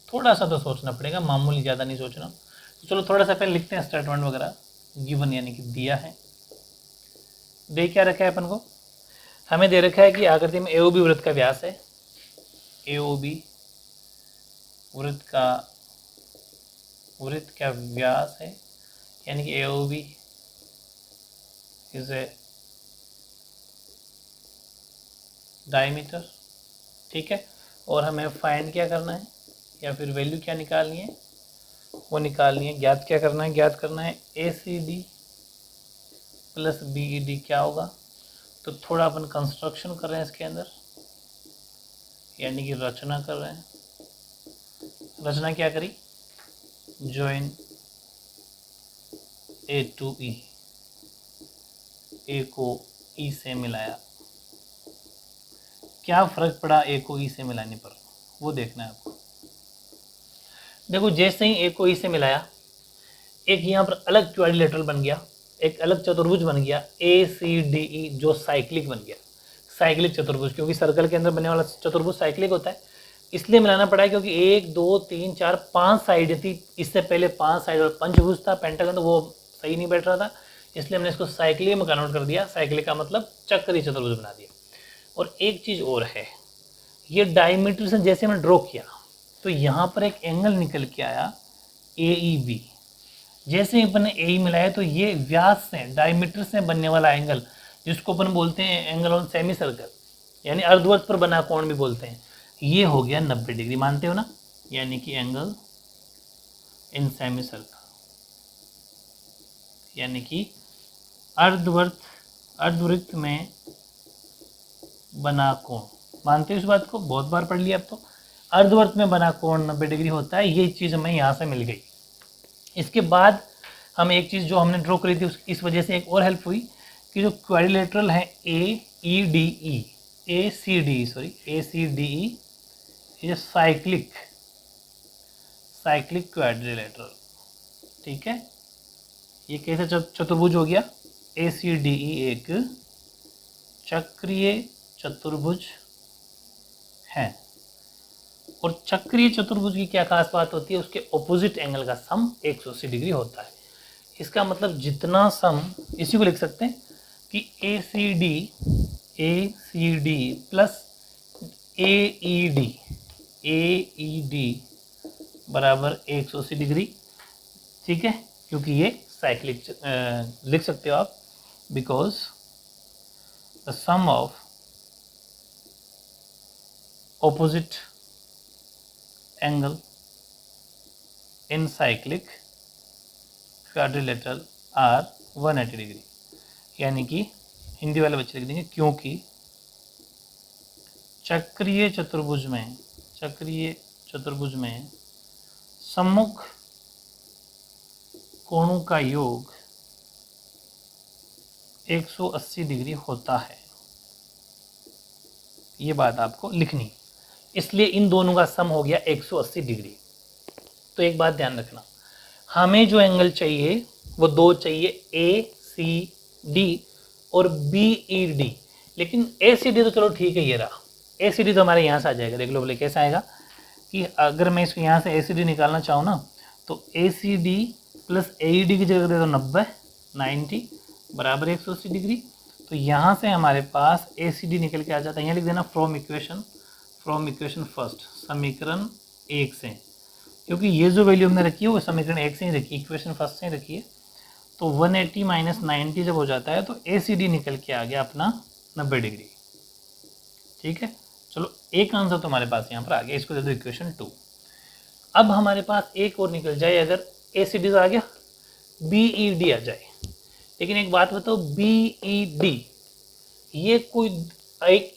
थोड़ा सा तो सोचना पड़ेगा, मामूली, ज़्यादा नहीं सोचना। तो चलो थोड़ा सा पहले लिखते हैं स्टेटमेंट वगैरह। गिवन यानी कि दिया है, दे क्या रखा है अपन को? हमें दे रखा है कि आकृति में AOB वृत्त का व्यास है, AOB वृत्त का व्यास है, यानी कि AOB इज ए डायमीटर। ठीक है। और हमें फाइंड क्या करना है, या फिर वैल्यू क्या निकालनी है? वो निकालनी है, ज्ञात क्या करना है? ज्ञात करना है ACD प्लस BED क्या होगा। तो थोड़ा अपन कंस्ट्रक्शन कर रहे हैं इसके अंदर, यानी कि रचना कर रहे हैं। रचना क्या करी? Join A to E, A को E से मिलाया। क्या फर्क पड़ा A को E से मिलाने पर, वो देखना है आपको। देखो जैसे ही A को E से मिलाया, एक यहाँ पर अलग क्वाड्रिलेटरल बन गया, एक अलग चतुर्भुज बन गया ACDE, जो साइक्लिक बन गया, साइक्लिक चतुर्भुज। क्योंकि सर्कल के अंदर बनने वाला चतुर्भुज साइक्लिक होता है, इसलिए मिलाना पड़ा है। क्योंकि 1 2 3 4 5 साइड थी, इससे पहले 5 साइड और पंचभुज था पेंटागन, तो वो सही नहीं बैठ रहा था, इसलिए हमने इसको साइक्लिक में कन्वर्ट कर दिया। साइक्लिक का मतलब चक्री चतुर्भुज बना दिया। और एक चीज़ और है, ये डायमीटर से जैसे हमने ड्रॉ किया, तो यहाँ पर एक एंगल निकल के आया AEB। जैसे ही अपन ने AE मिलाया, तो ये व्यास से, डायमीटर से बनने वाला एंगल, जिसको अपन बोलते हैं एंगल ऑन सेमी सर्कल, यानी अर्धवृत्त पर बना कोण भी बोलते हैं, ये हो गया 90 डिग्री। मानते हो ना? यानी कि एंगल इन सेमी सर्कल, यानी कि अर्धवृत्त में बना कोण। मानते हो इस बात को? बहुत बार पढ़ लिया अब तो। अर्धवृत्त में बना कोण 90 डिग्री होता है, ये चीज़ हमें यहाँ से मिल गई। इसके बाद हम एक चीज़ जो हमने ड्रॉ करी थी, इस वजह से एक और हेल्प हुई कि जो क्वाड्रिलेटरल है ACDE ये साइक्लिक क्वाड्रिलेटरल। ठीक है। ये कैसे चतुर्भुज हो गया? ACDE एक चक्रीय चतुर्भुज है। और चक्रीय चतुर्भुज की क्या खास बात होती है? उसके ऑपोजिट एंगल का सम 180 डिग्री होता है। इसका मतलब जितना सम, इसी को लिख सकते हैं कि ACD प्लस AED बराबर 180 डिग्री। ठीक है, क्योंकि ये साइक्लिक लिख सकते हो आप, because the sum of opposite angle in cyclic quadrilateral are 180 degree. यानी कि हिंदी वाले बच्चे लिख देंगे क्योंकि चक्रीय चतुर्भुज में सम्मुख कोणों का योग 180 डिग्री होता है। ये बात आपको लिखनी, इसलिए इन दोनों का सम हो गया 180 डिग्री। तो एक बात ध्यान रखना, हमें जो एंगल चाहिए वो दो चाहिए, ACD और BED। लेकिन ACD तो चलो ठीक है, ये रहा ACD तो हमारे यहाँ से आ जाएगा। देख लो बोले कैसे आएगा कि अगर मैं इसको यहाँ से ACD निकालना चाहूँ ना, तो ACD प्लस AED की जगह दे दो 90 बराबर 180 डिग्री। तो यहाँ से हमारे पास ACD निकल के आ जाता है। यहाँ लिख देना फ्रॉम इक्वेशन फर्स्ट, समीकरण 1 से, क्योंकि ये जो वैल्यू हमने रखी है वो समीकरण 1 से ही रखी है, इक्वेशन फर्स्ट से ही रखी है। तो 180 माइनस 90 जब हो जाता है तो ACD निकल के आ गया अपना 90 डिग्री। ठीक है, चलो एक आंसर तो हमारे पास यहाँ पर आ गया, इसको दे दो इक्वेशन 2। अब हमारे पास एक और निकल जाए, अगर ACD आ गया BED आ जाए। लेकिन एक बात बताओ, BED ये कोई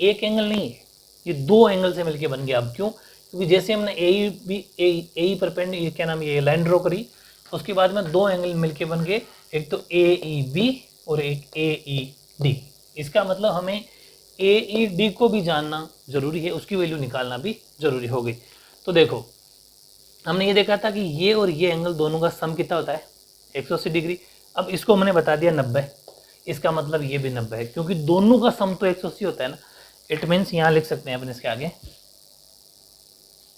एक एंगल नहीं है, ये दो एंगल से मिलके बन गया। अब क्यों? क्योंकि जैसे हमने AE परपेंडिकुलर, क्या नाम, ये लाइन ड्रॉ करी, उसके बाद में दो एंगल मिलके बन गए, एक तो AEB और एक AED। इसका मतलब हमें AED को भी जानना जरूरी है, उसकी वैल्यू निकालना भी जरूरी हो गई। तो देखो, हमने ये देखा था कि ये और ये एंगल दोनों का सम कितना होता है, 180 डिग्री। अब इसको मैंने बता दिया 90, इसका मतलब ये भी 90 है, क्योंकि दोनों का सम तो 180 होता है ना। इट मीन्स यहाँ लिख सकते हैं अपन इसके आगे,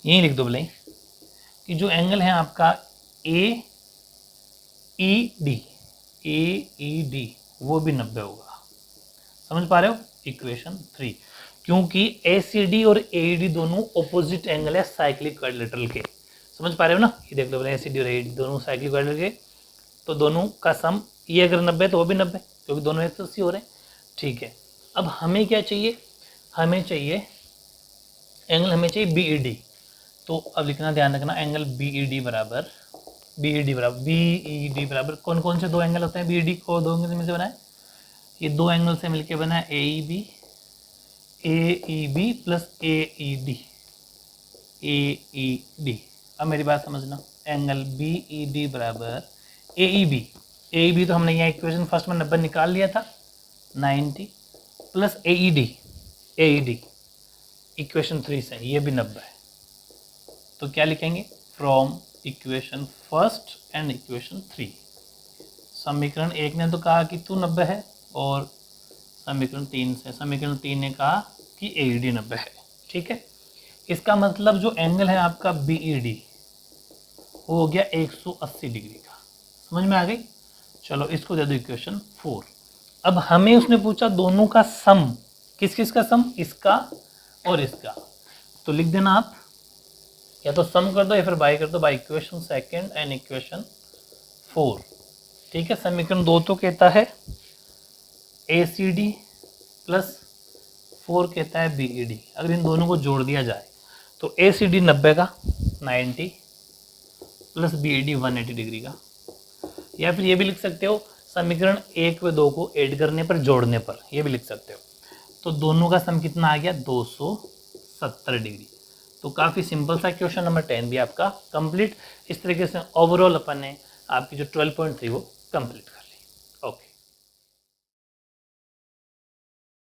यहीं लिख दो बोले कि जो एंगल है आपका AED वो भी 90 होगा। समझ पा रहे हो? इक्वेशन 3, क्योंकि ACD और AED दोनों ऑपोजिट एंगल है साइक्लिक क्वाड्रिलेटरल के। समझ पा रहे हो ना? ये देख लो बोले ACD और AED दोनों साइक्लिक क्वाड्रिलेटरल के, तो दोनों का सम ये अगर 90 तो वो भी 90, क्योंकि दोनों 180 हो रहे हैं। ठीक है, अब हमें क्या चाहिए, हमें चाहिए एंगल, हमें चाहिए BED। तो अब लिखना, ध्यान रखना, एंगल BED बराबर कौन कौन से दो एंगल होते हैं BED को? दो एंगल से मिलकर बना है, ये दो एंगल से मिलकर बना है AEB प्लस AED। अब मेरी बात समझना, एंगल BED बराबर AEB तो हमने यहाँ इक्वेशन फर्स्ट में 90 निकाल लिया था, 90 प्लस AED इक्वेशन 3 से, ये भी 90 है। तो क्या लिखेंगे, from equation first and equation 3। समीकरण 1 ने तो कहा कि 90 है, और समीकरण 3 ने कहा कि AED 90 है। ठीक है, इसका मतलब जो एंगल है आपका BED वो हो गया 180 डिग्री का। समझ में आ गई? चलो इसको दे दो इक्वेशन 4। अब हमें उसने पूछा दोनों का सम, किस किस का सम, इसका और इसका। तो लिख देना आप, या तो सम कर दो या फिर बाय कर दो, by equation second and equation 4। ठीक है, समीकरण 2 तो कहता है ACD प्लस 4 कहता है BED। अगर इन दोनों को जोड़ दिया जाए तो ACD 90 का 90 प्लस BED 180 डिग्री का। या फिर ये भी लिख सकते हो, समीकरण 1 व 2 को ऐड करने पर, जोड़ने पर, ये भी लिख सकते हो। तो दोनों का सम कितना आ गया, 270 डिग्री। तो काफ़ी सिंपल सा क्वेश्चन नंबर 10 भी आपका कंप्लीट। इस तरीके से ओवरऑल अपन ने आपकी जो 12.3 वो कंप्लीट कर